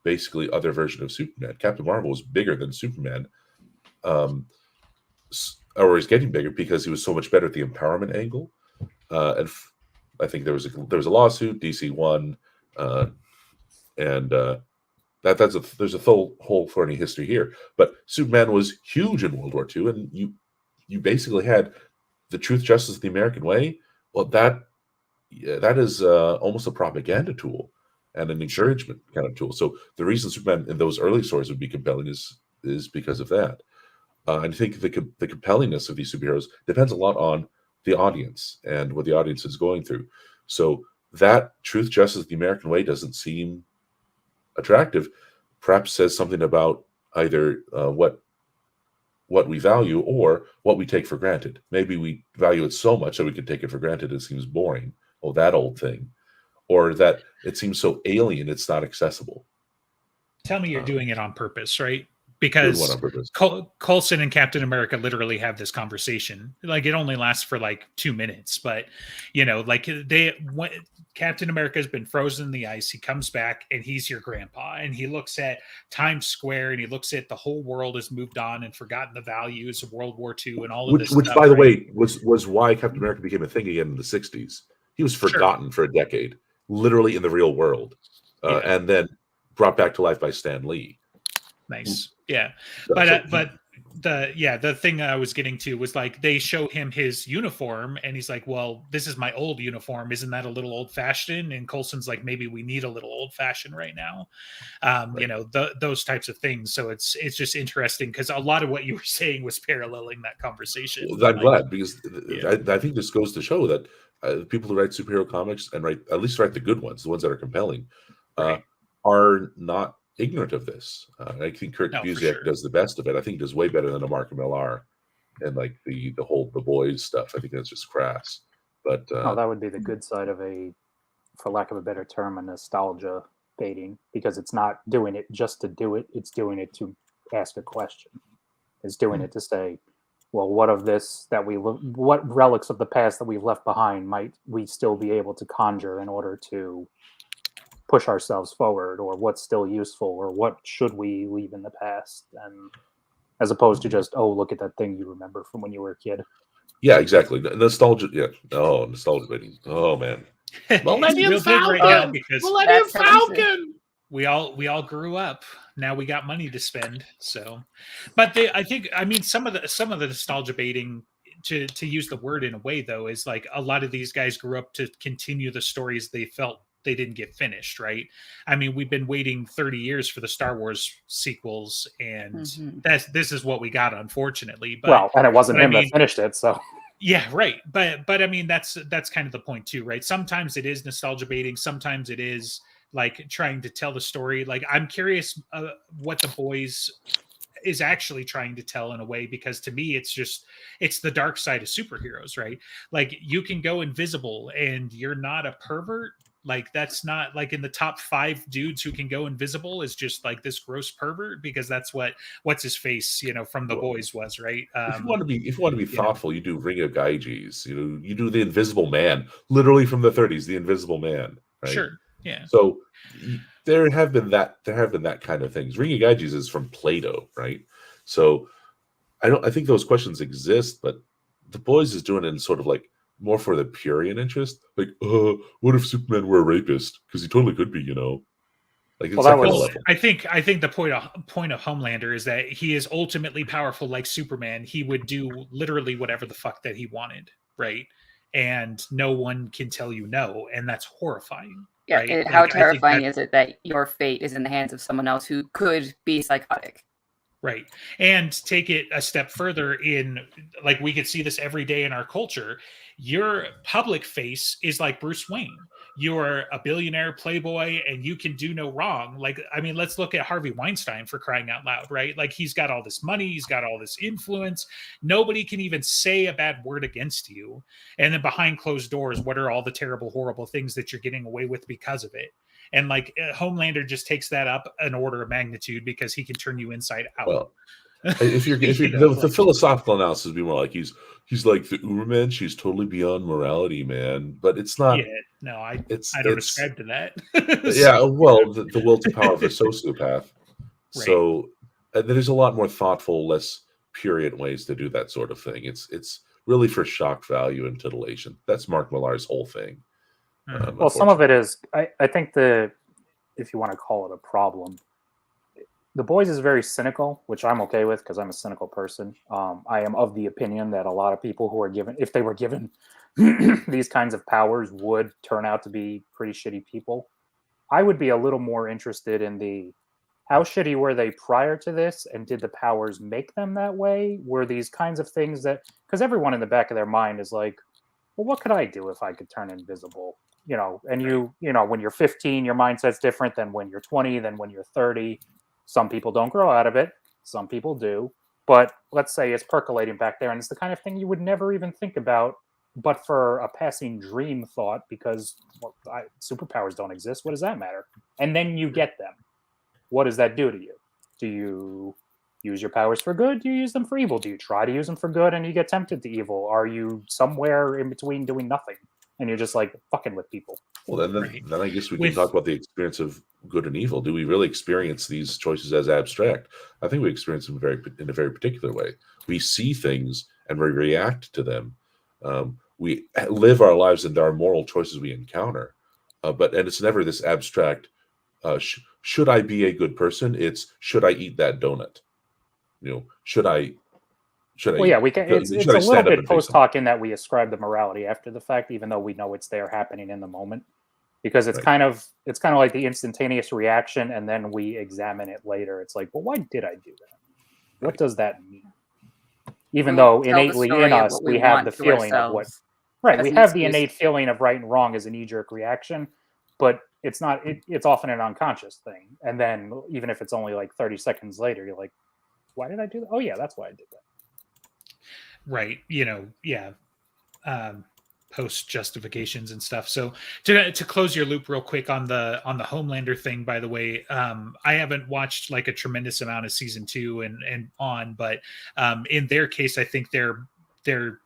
basically other version of Superman. Captain Marvel was bigger than Superman, or he's getting bigger because he was so much better at the empowerment angle. And I think there was a lawsuit. DC won, and there's a whole thorny history here. But Superman was huge in World War II, and you basically had the truth, justice, the American way. Well, that is almost a propaganda tool and an encouragement kind of tool. So the reason Superman in those early stories would be compelling is because of that. And I think the compellingness of these superheroes depends a lot on the audience and what the audience is going through. So that truth, justice, the American way doesn't seem attractive, perhaps says something about either what we value or what we take for granted. Maybe we value it so much that we can take it for granted it seems boring. Oh, that old thing. Or that it seems so alien it's not accessible. Tell me you're doing it on purpose, right? Because on purpose. Coulson and Captain America literally have this conversation. Like, it only lasts for like 2 minutes, but Captain America has been frozen in the ice. He comes back and he's your grandpa, and he looks at Times Square and he looks at the whole world has moved on and forgotten the values of World War II and all of this. Which, by the way, was why Captain America became a thing again in the 60s. He was forgotten for a decade, literally in the real world, and then brought back to life by Stan Lee. Nice. Yeah. But the thing I was getting to was like, they show him his uniform and he's like, well, this is my old uniform. Isn't that a little old fashioned? And Coulson's like, maybe we need a little old fashioned right now. Those types of things. So it's just interesting because a lot of what you were saying was paralleling that conversation. Well, I'm glad, because I think this goes to show that people who write superhero comics and write the good ones, the ones that are compelling, are not ignorant of this. I think Kurt Busiek does the best of it. I think he does way better than a Mark Millar and like the boys stuff. I think that's just crass. But that would be the good side of for lack of a better term, a nostalgia baiting, because it's not doing it just to do it. It's doing it to ask a question. It's doing it to say, well, what of this what relics of the past that we've left behind might we still be able to conjure in order to push ourselves forward, or what's still useful, or what should we leave in the past, and as opposed to just, oh, look at that thing you remember from when you were a kid. Yeah, exactly. Nostalgia. Yeah. Oh, nostalgia baiting. Oh man. Millennium Falcon. Right now because Millennium Falcon. We all grew up. now we got money to spend. So, but I mean, some of the nostalgia baiting, to use the word in a way though, is like a lot of these guys grew up to continue the stories they felt they didn't get finished, right? I mean, we've been waiting 30 years for the Star Wars sequels, and this is what we got, unfortunately. But and it wasn't him that finished it, so yeah, right. But I mean, that's kind of the point too, right? Sometimes it is nostalgia baiting, sometimes it is like trying to tell the story. Like, I'm curious what The Boys is actually trying to tell in a way, because to me it's the dark side of superheroes, right? Like, you can go invisible and you're not a pervert. Like, that's not like in the top 5 dudes who can go invisible is just like this gross pervert, because that's what's his face, from The Boys was, right? If you want to be thoughtful, you do Ring of Gyges. You do the Invisible Man, literally from the 30s, the Invisible Man, right? Sure. Yeah. So there have been that kind of things. Ring of Gyges is from Plato, right? So I think those questions exist, but The Boys is doing it in sort of like more for the Purian interest. Like, what if Superman were a rapist? Because he totally could be, Like, it's level. I think the point of Homelander is that he is ultimately powerful like Superman. He would do literally whatever the fuck that he wanted, right? And no one can tell you no, and that's horrifying. Yeah, right? How terrifying is it that your fate is in the hands of someone else who could be psychotic? Right. And take it a step further in, like, we could see this every day in our culture. Your public face is like Bruce Wayne. You're a billionaire playboy and you can do no wrong. Like, I mean, let's look at Harvey Weinstein, for crying out loud, right? Like, he's got all this money, he's got all this influence. Nobody can even say a bad word against you. And then behind closed doors, what are all the terrible, horrible things that you're getting away with because of it? And like, Homelander just takes that up an order of magnitude because he can turn you inside out. Well, if the philosophical analysis would be more like he's like the Uberman. She's totally beyond morality, man. But it's not. Yeah, no, I don't ascribe to that. Yeah, well, the will to power of a sociopath. Right. So there's a lot more thoughtful, less purient ways to do that sort of thing. It's really for shock value and titillation. That's Mark Millar's whole thing. Well, some of it is, I think if you want to call it a problem, The Boys is very cynical, which I'm okay with because I'm a cynical person. I am of the opinion that a lot of people who are given, if they were given these kinds of powers, would turn out to be pretty shitty people. I would be a little more interested in how shitty were they prior to this, and did the powers make them that way? Were these kinds of things because everyone in the back of their mind is like, well, what could I do if I could turn invisible? And when you're 15, your mindset's different than when you're 20, than when you're 30. Some people don't grow out of it. Some people do. But let's say it's percolating back there, and it's the kind of thing you would never even think about, but for a passing dream thought, because superpowers don't exist. What does that matter? And then you get them. What does that do to you? Do you use your powers for good? Do you use them for evil? Do you try to use them for good and you get tempted to evil? Are you somewhere in between doing nothing and you're just like fucking with people? Well, then I guess we can talk about the experience of good and evil. Do we really experience these choices as abstract? I think we experience them in a very particular way. We see things and we react to them. We live our lives and there are moral choices we encounter. And it's never this abstract, should I be a good person? It's, should I eat that donut? Should I? Well, yeah, we can. It's a little bit post hoc in that we ascribe the morality after the fact, even though we know it's there happening in the moment, because it's kind of like the instantaneous reaction, and then we examine it later. It's like, well, why did I do that? What does that mean? Even though innately in us we have the feeling of what. Right, we have the innate feeling of right and wrong as a knee-jerk reaction, but it's not. It's often an unconscious thing, and then even if it's only like 30 seconds later, you're like, why did I do that? Oh yeah, that's why I did that. Right. Post justifications and stuff. So to close your loop real quick on the Homelander thing, by the way, I haven't watched like a tremendous amount of season 2 and on, but in their case, I think they're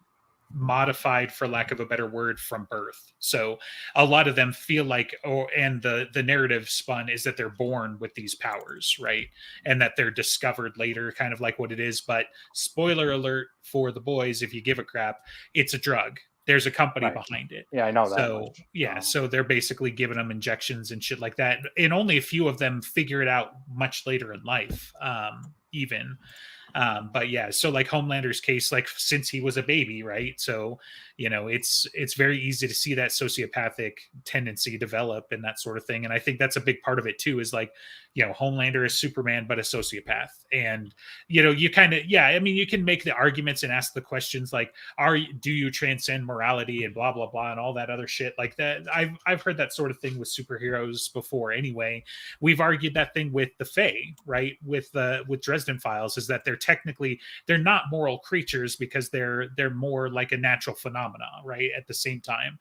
modified, for lack of a better word, from birth. So a lot of them feel like, and the narrative spun is that they're born with these powers, right? And that they're discovered later, kind of like what it is. But spoiler alert for The Boys, if you give a crap, it's a drug There's a company Right. behind it. Yeah, I know that So much. yeah, so they're basically giving them injections and shit like that, and only a few of them figure it out much later in life, even. But yeah, so like Homelander's case, like since he was a baby, right? So it's very easy to see that sociopathic tendency develop and that sort of thing. And I think that's a big part of it too. Is like, Homelander is Superman but a sociopath, and you kind of I mean, you can make the arguments and ask the questions like, do you transcend morality and blah blah blah and all that other shit like that. I've heard that sort of thing with superheroes before. Anyway, we've argued that thing with the Fae, right? With Dresden Files, is that they're not moral creatures because they're more like a natural phenomena, right? At the same time,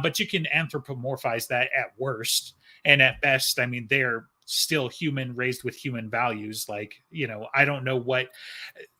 but you can anthropomorphize that at worst, and at best, I mean, they're still human, raised with human values. Like, I don't know what,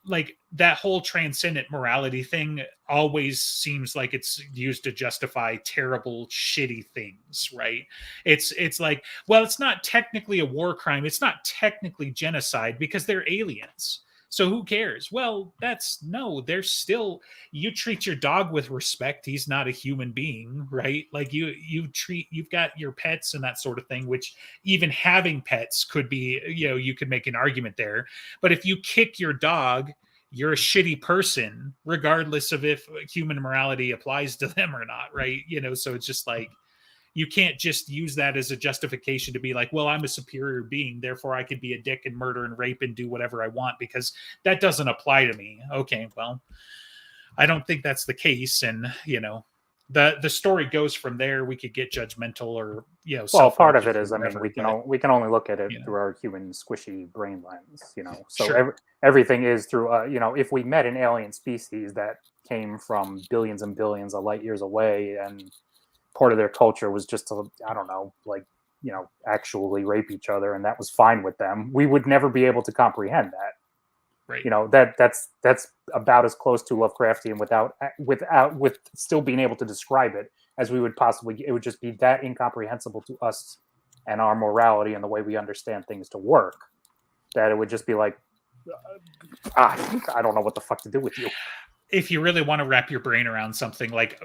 like that whole transcendent morality thing always seems like it's used to justify terrible, shitty things, right? It's like, well, it's not technically a war crime. It's not technically genocide because they're aliens. So who cares? Well, they're still, you treat your dog with respect. He's not a human being, right? Like you've got your pets and that sort of thing, which even having pets could be, you could make an argument there. But if you kick your dog, you're a shitty person, regardless of if human morality applies to them or not, right? So it's just like, you can't just use that as a justification to be like, well, I'm a superior being, therefore I could be a dick and murder and rape and do whatever I want because that doesn't apply to me. Okay, well, I don't think that's the case. And, the story goes from there. We could get judgmental or, well, part of it is, I mean, whatever, we can only look at it you know. through our human squishy brain lens, So Sure. everything is through, if we met an alien species that came from billions and billions of light years away, and part of their culture was just to, I don't know, like, actually rape each other, and that was fine with them, we would never be able to comprehend that. Right. That's about as close to Lovecraftian with still being able to describe it as we would possibly. It would just be that incomprehensible to us and our morality and the way we understand things to work, that it would just be like, I don't know what the fuck to do with you. If you really want to wrap your brain around something, like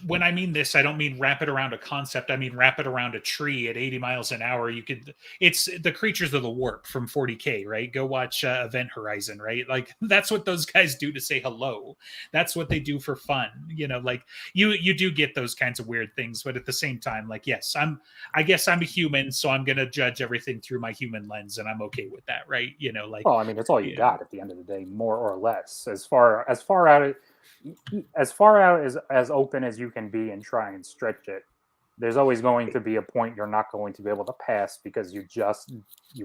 when I mean this, I don't mean wrap it around a concept. I mean wrap it around a tree at 80 miles an hour. It's the Creatures of the Warp from 40K, right? Go watch Event Horizon, right? Like that's what those guys do to say hello. That's what they do for fun. Like you do get those kinds of weird things, but at the same time, like, yes, I guess I'm a human, so I'm going to judge everything through my human lens, and I'm okay with that, right? Like, well, I mean, it's all you got at the end of the day, more or less, as far out as open as you can be and try and stretch it. There's always going to be a point you're not going to be able to pass because you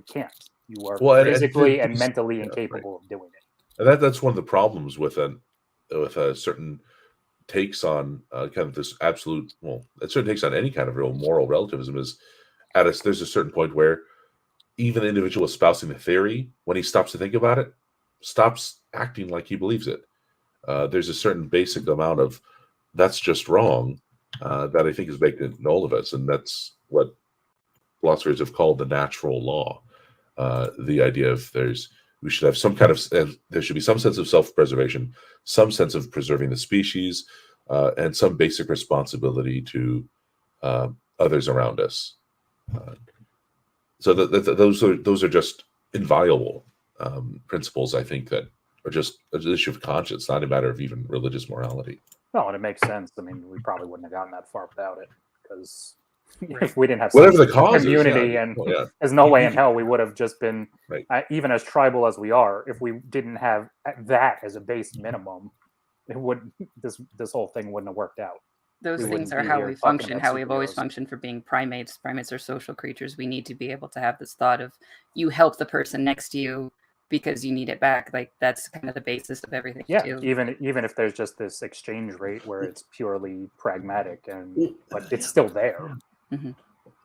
can't. You are physically and mentally incapable of doing it. And that's one of the problems with certain takes on kind of this absolute, certain takes on any kind of real moral relativism is there's a certain point where even the individual espousing the theory, when he stops to think about it, stops acting like he believes it. There's a certain basic amount of that's just wrong that I think is baked into all of us, and that's what philosophers have called the natural law. The idea of we should have some kind of, there should be some sense of self-preservation, some sense of preserving the species, and some basic responsibility to others around us. So those are just inviolable principles, I think, that are just an issue of conscience, not a matter of even religious morality. No, and it makes sense. I mean, we probably wouldn't have gotten that far without it, because Right. if we didn't have whatever the cause community, and there's no way in hell we would have just been, right. Even as tribal as we are, if we didn't have that as a base minimum, it would this whole thing wouldn't have worked out. Those We things wouldn't are be how here we talking function, about how we've always superheroes. functioned for being primates. Primates are social creatures. We need to be able to have this thought of you help the person next to you because you need it back. Like that's kind of the basis of everything. Yeah, too. even if there's just this exchange rate where it's purely pragmatic, but it's still there. Mm-hmm.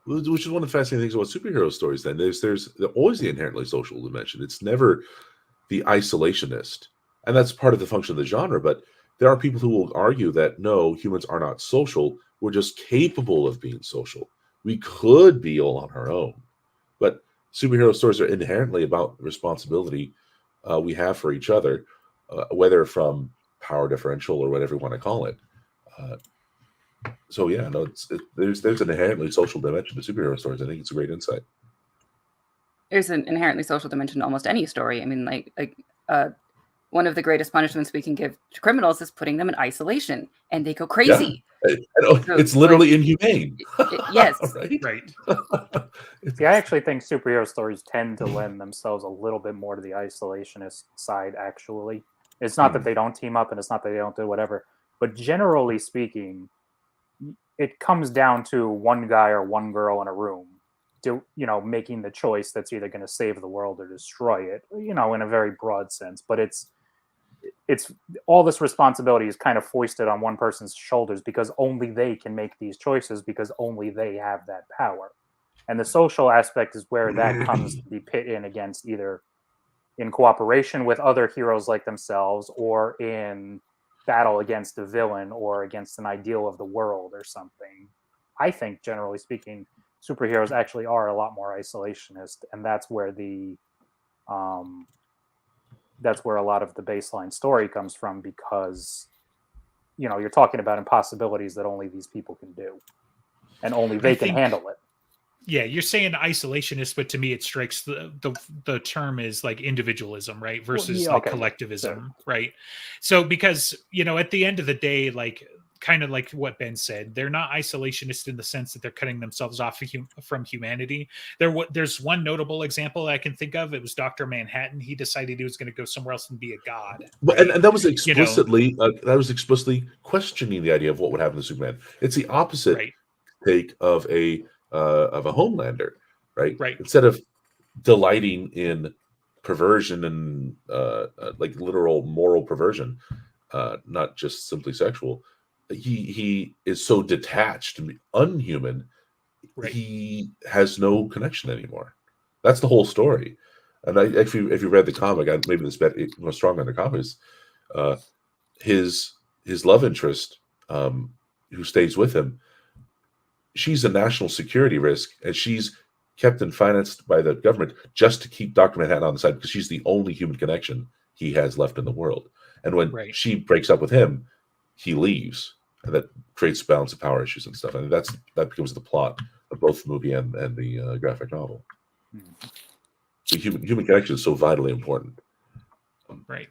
Which is one of the fascinating things about superhero stories. Then there's always the inherently social dimension. It's never the isolationist, and that's part of the function of the genre. But there are people who will argue that no, humans are not social. We're just capable of being social. We could be all on our own. But superhero stories are inherently about responsibility we have for each other, whether from power differential or whatever you want to call it. So yeah, no, there's an inherently social dimension to superhero stories. I think it's a great insight. There's an inherently social dimension to almost any story. I mean, one of the greatest punishments we can give to criminals is putting them in isolation, and they go crazy. It's literally inhumane. Yes, right. See, I actually think superhero stories tend to lend themselves a little bit more to the isolationist side, actually. It's not that they don't team up, and it's not that they don't do whatever, but generally speaking, it comes down to one guy or one girl in a room, making the choice that's either going to save the world or destroy it, in a very broad sense. But it's all this responsibility is kind of foisted on one person's shoulders because only they can make these choices because only they have that power. And the social aspect is where that comes to be pit in against, either in cooperation with other heroes like themselves or in battle against a villain or against an ideal of the world or something. I think, generally speaking, superheroes actually are a lot more isolationist, and that's where a lot of the baseline story comes from, because you're talking about impossibilities that only these people can do, and only they can handle it. Yeah, you're saying isolationist, but to me it strikes the term is like individualism, right? Versus collectivism, right? So because, at the end of the day, like kind of like what Ben said, they're not isolationist in the sense that they're cutting themselves off from humanity. There's one notable example I can think of. It was Dr. Manhattan. He decided he was going to go somewhere else and be a god. Right? And that was explicitly questioning the idea of what would happen to Superman. It's the opposite take of a Homelander, right? Instead of delighting in perversion and like literal moral perversion, not just simply sexual, he is so detached and unhuman. He has no connection anymore. That's the whole story. And if you read the comic, maybe this bet was stronger in the comics. His love interest, who stays with him, she's a national security risk, and she's kept and financed by the government just to keep Dr. Manhattan on the side because she's the only human connection he has left in the world. And when she breaks up with him, he leaves, and that creates balance of power issues and stuff. And that becomes the plot of both the movie and the graphic novel. So human connection is so vitally important. Right.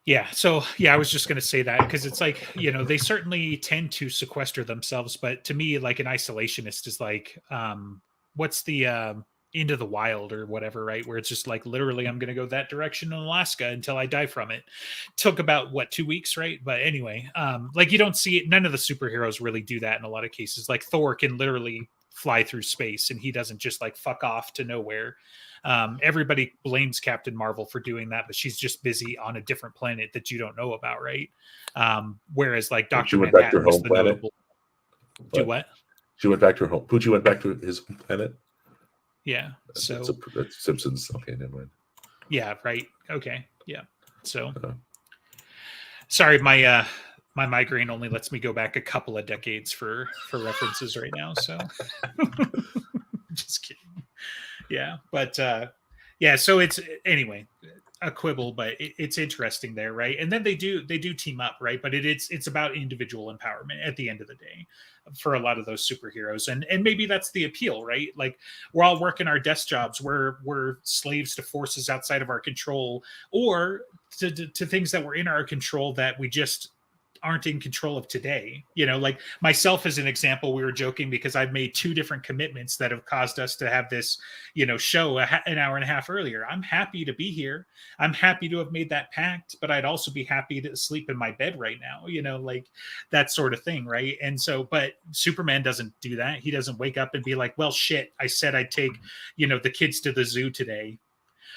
Yeah. So, I was just going to say that because it's like, they certainly tend to sequester themselves. But to me, like an isolationist is like, what's the Into the Wild or whatever, right? Where it's just like, literally, I'm going to go that direction in Alaska until I die from it. Took about 2 weeks, right? But anyway, like you don't see it. None of the superheroes really do that in a lot of cases. Like Thor can literally fly through space and he doesn't just like fuck off to nowhere. Everybody blames Captain Marvel for doing that, but she's just busy on a different planet that you don't know about, right? Whereas like Dr. Manhattan was the notable. Do what? She went back to her home. Poochie went back to his home planet. Yeah. So that's Simpsons. Okay, never mind. Yeah. Right. Okay. Yeah. So sorry, my migraine only lets me go back a couple of decades for references right now. So just kidding. Yeah, but so it's anyway a quibble, but it's interesting there, right? And then they do team up, right? But it's about individual empowerment at the end of the day for a lot of those superheroes, and maybe that's the appeal, right? Like we're all working our desk jobs, we're slaves to forces outside of our control, or to things that were in our control that we just aren't in control of today. Like myself as an example, we were joking because I've made 2 different commitments that have caused us to have this, show an hour and a half earlier. I'm happy to be here. I'm happy to have made that pact, but I'd also be happy to sleep in my bed right now, like that sort of thing. Right. And so, but Superman doesn't do that. He doesn't wake up and be like, well, shit, I said I'd take, the kids to the zoo today.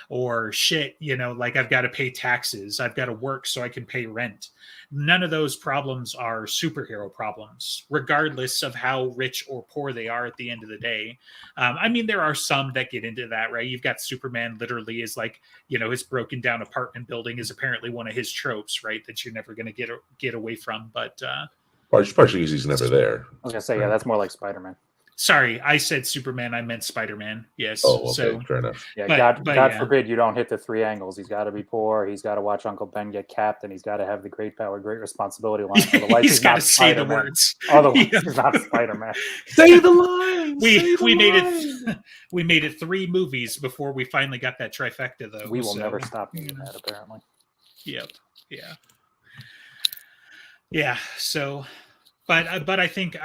Or shit, like I've got to pay taxes. I've got to work so I can pay rent. None of those problems are superhero problems, regardless of how rich or poor they are at the end of the day. I mean, there are some that get into that, right? You've got Superman literally is like, his broken down apartment building is apparently one of his tropes, right? That you're never going to get away from. But partially because he's never there. I was going to say, yeah, that's more like Spider-Man. Sorry, I said Superman. I meant Spider-Man. Yes. Oh, okay, So fair enough. Yeah, But God yeah. forbid you don't hit the three angles. He's got to be poor. He's got to watch Uncle Ben get capped, and he's got to have the great power, great responsibility line. Otherwise, he's he's got not to say the Spider-Man. words. Otherwise, Yeah. he's not Spider-Man. Say the line. We made it. We made it 3 movies before we finally got that trifecta, though. We will so, never stop doing that, apparently. Yep. Yeah. Yeah. So, but I think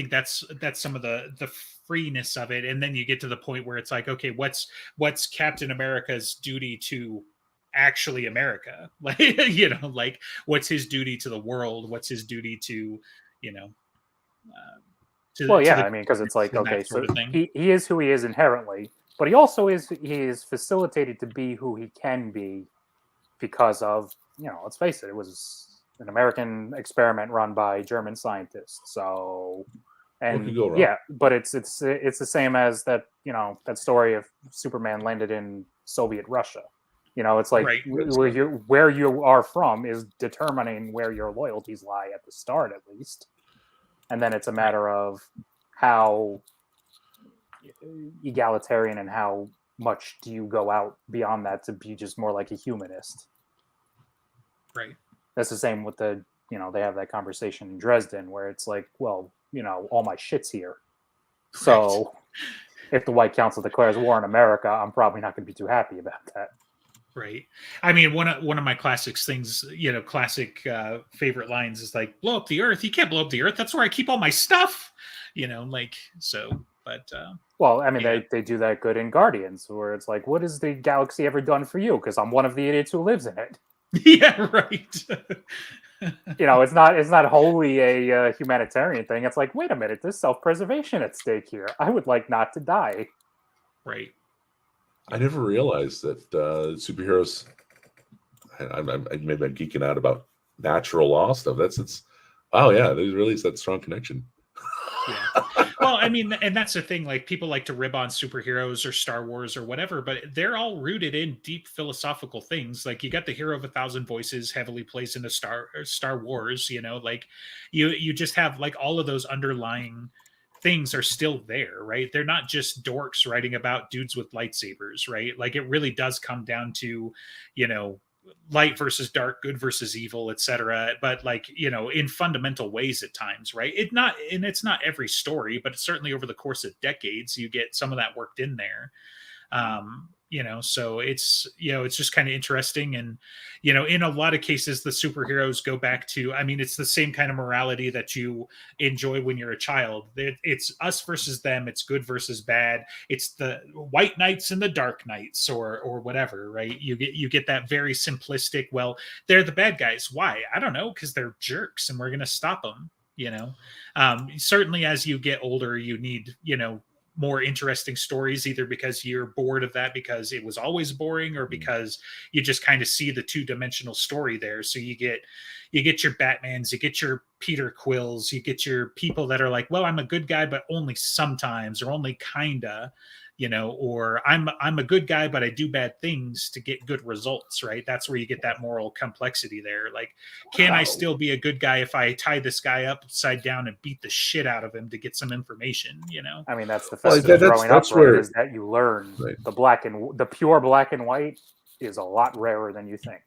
that's some of the freeness of it, and then you get to the point where it's like, okay, what's Captain America's duty to actually America? Like, like what's his duty to the world? What's his duty to, Well, yeah, the I mean, because it's like, and that okay, sort so of thing. he is who he is inherently, but he also is facilitated to be who he can be because of, let's face it, it was an American experiment run by German scientists. So, and could go wrong? yeah, but it's the same as that, that story of Superman landed in Soviet Russia. It's like Right. where you are from is determining where your loyalties lie at the start, at least. And then it's a matter of how egalitarian and how much do you go out beyond that to be just more like a humanist. Right. That's the same with they have that conversation in Dresden where it's like, well, all my shit's here. So if the White Council declares war on America, I'm probably not going to be too happy about that. Right. I mean, one of my classic things, classic favorite lines is like, blow up the earth. You can't blow up the earth. That's where I keep all my stuff, so, but. Well, I mean, yeah. they do that good in Guardians where it's like, what has the galaxy ever done for you? Because I'm one of the idiots who lives in it. Yeah, right. It's not wholly a humanitarian thing. It's like, wait a minute, there's self-preservation at stake here. I would like not to die. Right. I never realized that superheroes. Maybe I'm geeking out about natural law stuff. Oh yeah, there really is that strong connection. Yeah. Well, I mean, and that's the thing. Like, people like to rib on superheroes or Star Wars or whatever, but they're all rooted in deep philosophical things. Like, you got the hero of 1,000 voices heavily plays into Star Wars. Like you just have like all of those underlying things are still there, right? They're not just dorks writing about dudes with lightsabers, right? Like, it really does come down to, light versus dark, good versus evil, etc. But like, in fundamental ways at times, right? It's not every story, but certainly over the course of decades, you get some of that worked in there. So it's just kind of interesting. And, in a lot of cases, the superheroes go back to, I mean, it's the same kind of morality that you enjoy when you're a child. It's us versus them. It's good versus bad. It's the white knights and the dark knights or whatever, right? You get that very simplistic, well, they're the bad guys. Why? I don't know. 'Cause they're jerks and we're going to stop them, certainly as you get older, you need, more interesting stories, either because you're bored of that because it was always boring, or because you just kind of see the 2-dimensional story there. So you get your Batmans, you get your Peter Quills, you get your people that are like, well, I'm a good guy, but only sometimes, or only kinda, or I'm a good guy, but I do bad things to get good results, right? That's where you get that moral complexity there. Like, can I still be a good guy if I tie this guy upside down and beat the shit out of him to get some information, I mean, that's the fact of growing up, right, is that you learn the pure black and white is a lot rarer than you think.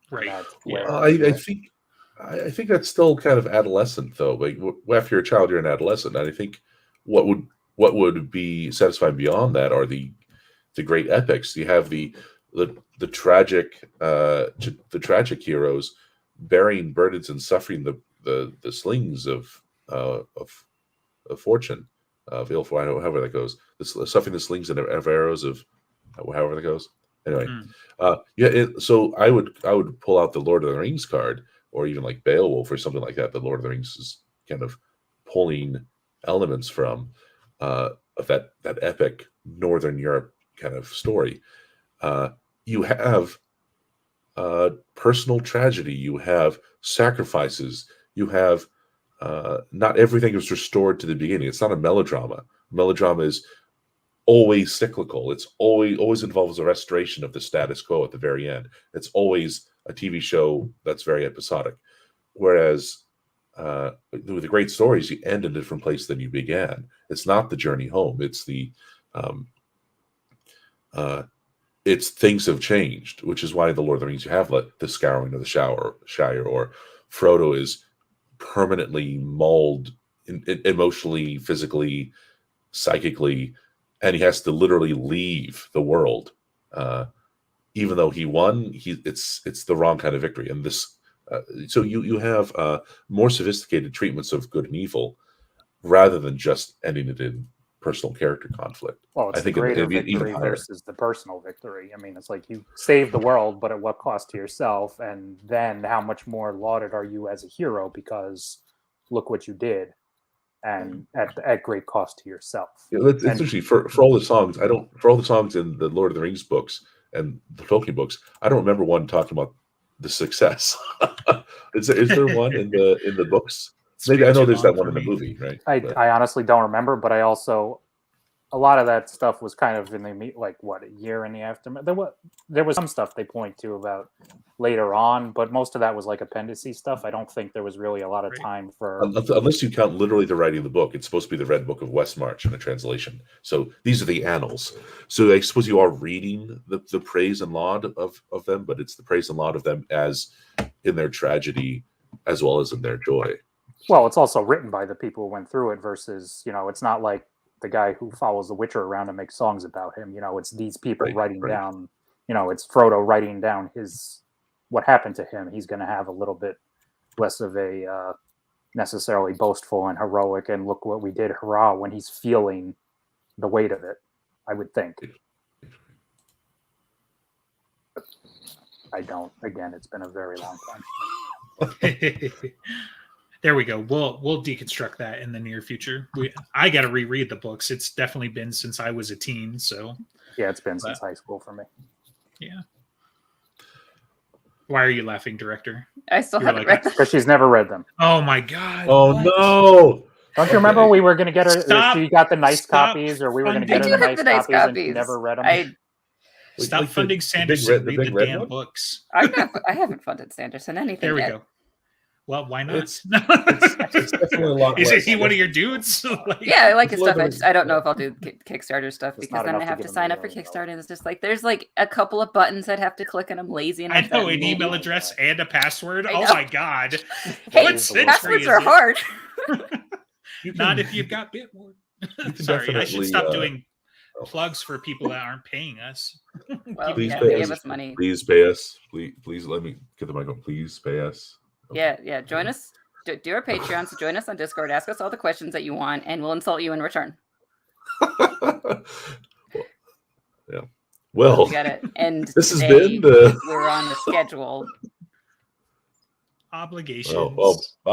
Right. I think that's still kind of adolescent, though. Like, after you're a child, you're an adolescent, and I think what would be satisfying beyond that are the great epics. You have the tragic heroes bearing burdens and suffering the slings of fortune, of ill, however that goes. Suffering the slings and arrows of however that goes. Anyway, so I would pull out the Lord of the Rings card, or even like Beowulf or something like that. The Lord of the Rings is kind of pulling elements from of that epic Northern Europe kind of story. You have personal tragedy, you have sacrifices, you have not everything is restored to the beginning. It's not a melodrama. Melodrama is always cyclical. It's always involves a restoration of the status quo at the very end. It's always a TV show that's very episodic. Whereas with the great stories, you end in a different place than you began. It's not the journey home. It's it's things have changed, which is why in the Lord of the Rings you have the scouring of the Shire, or Frodo is permanently mauled emotionally, physically, psychically, and he has to literally leave the world. Even though he won, it's the wrong kind of victory. And this, so you have more sophisticated treatments of good and evil, rather than just ending it in personal character conflict. Well, it's I think the greater it'd be even victory higher. versus the personal victory. I mean, it's like you saved the world, but at what cost to yourself? And then how much more lauded are you as a hero because look what you did, and at great cost to yourself. Yeah, it's interesting for all the songs. For all the songs in the Lord of the Rings books and the Tolkien books, I don't remember one talking about the success. Is there one in the books? Maybe I know there's that one in the movie, right? I honestly don't remember, but I also, a lot of that stuff was kind of in the a year in the aftermath. There was some stuff they point to about later on, but most of that was like appendice stuff. I don't think there was really a lot of time for, unless you count literally the writing of the book. It's supposed to be the Red Book of Westmarch in a translation. So these are the annals. So I suppose you are reading the praise and laud of them, but it's the praise and laud of them as in their tragedy as well as in their joy. well, it's also written by the people who went through it versus, it's not like the guy who follows the Witcher around and makes songs about him. It's these people writing down, it's Frodo writing down what happened to him. He's going to have a little bit less of a necessarily boastful and heroic and look what we did, hurrah, when he's feeling the weight of it, I would think. I don't. Again, it's been a very long time. There we go. We'll deconstruct that in the near future. I got to reread the books. It's definitely been since I was a teen. So yeah, it's been since high school for me. Yeah. Why are you laughing, director? I still haven't read them. Because she's never read them. Oh my god! Oh what? No! Don't you remember we were going to get her? She got the nice Stop copies, or we were going to funding- get her I do the have nice the nice copies, and she copies. never read them. Stop Like funding the Sanderson. big Read the red damn one? books. I haven't funded Sanderson anything. There we yet. go. Well, why not? It's definitely a lot Is less. he one of your dudes? Yeah, I like his It's stuff. like I don't know if I'll do Kickstarter stuff It's because not then I enough to have get to him sign to up for go, though. Kickstarter. And it's just like there's like a couple of buttons I'd have to click, and I'm lazy enough. I know, that an email address and a password. I Oh know. my god! Hey, What century passwords is are it? hard. Not if you've got Bitwarden. can Sorry, I should definitely, stop doing plugs for people that aren't paying us. Well, Please yeah, pay give us. us money. Please pay us. Please let me get the microphone. Please pay us. Okay. Yeah. Join us. Do our Patreon. So join us on Discord. Ask us all the questions that you want, and we'll insult you in return. Yeah. Well, We got it. And this has today, been the. we're on a schedule. Obligations. Well, bye.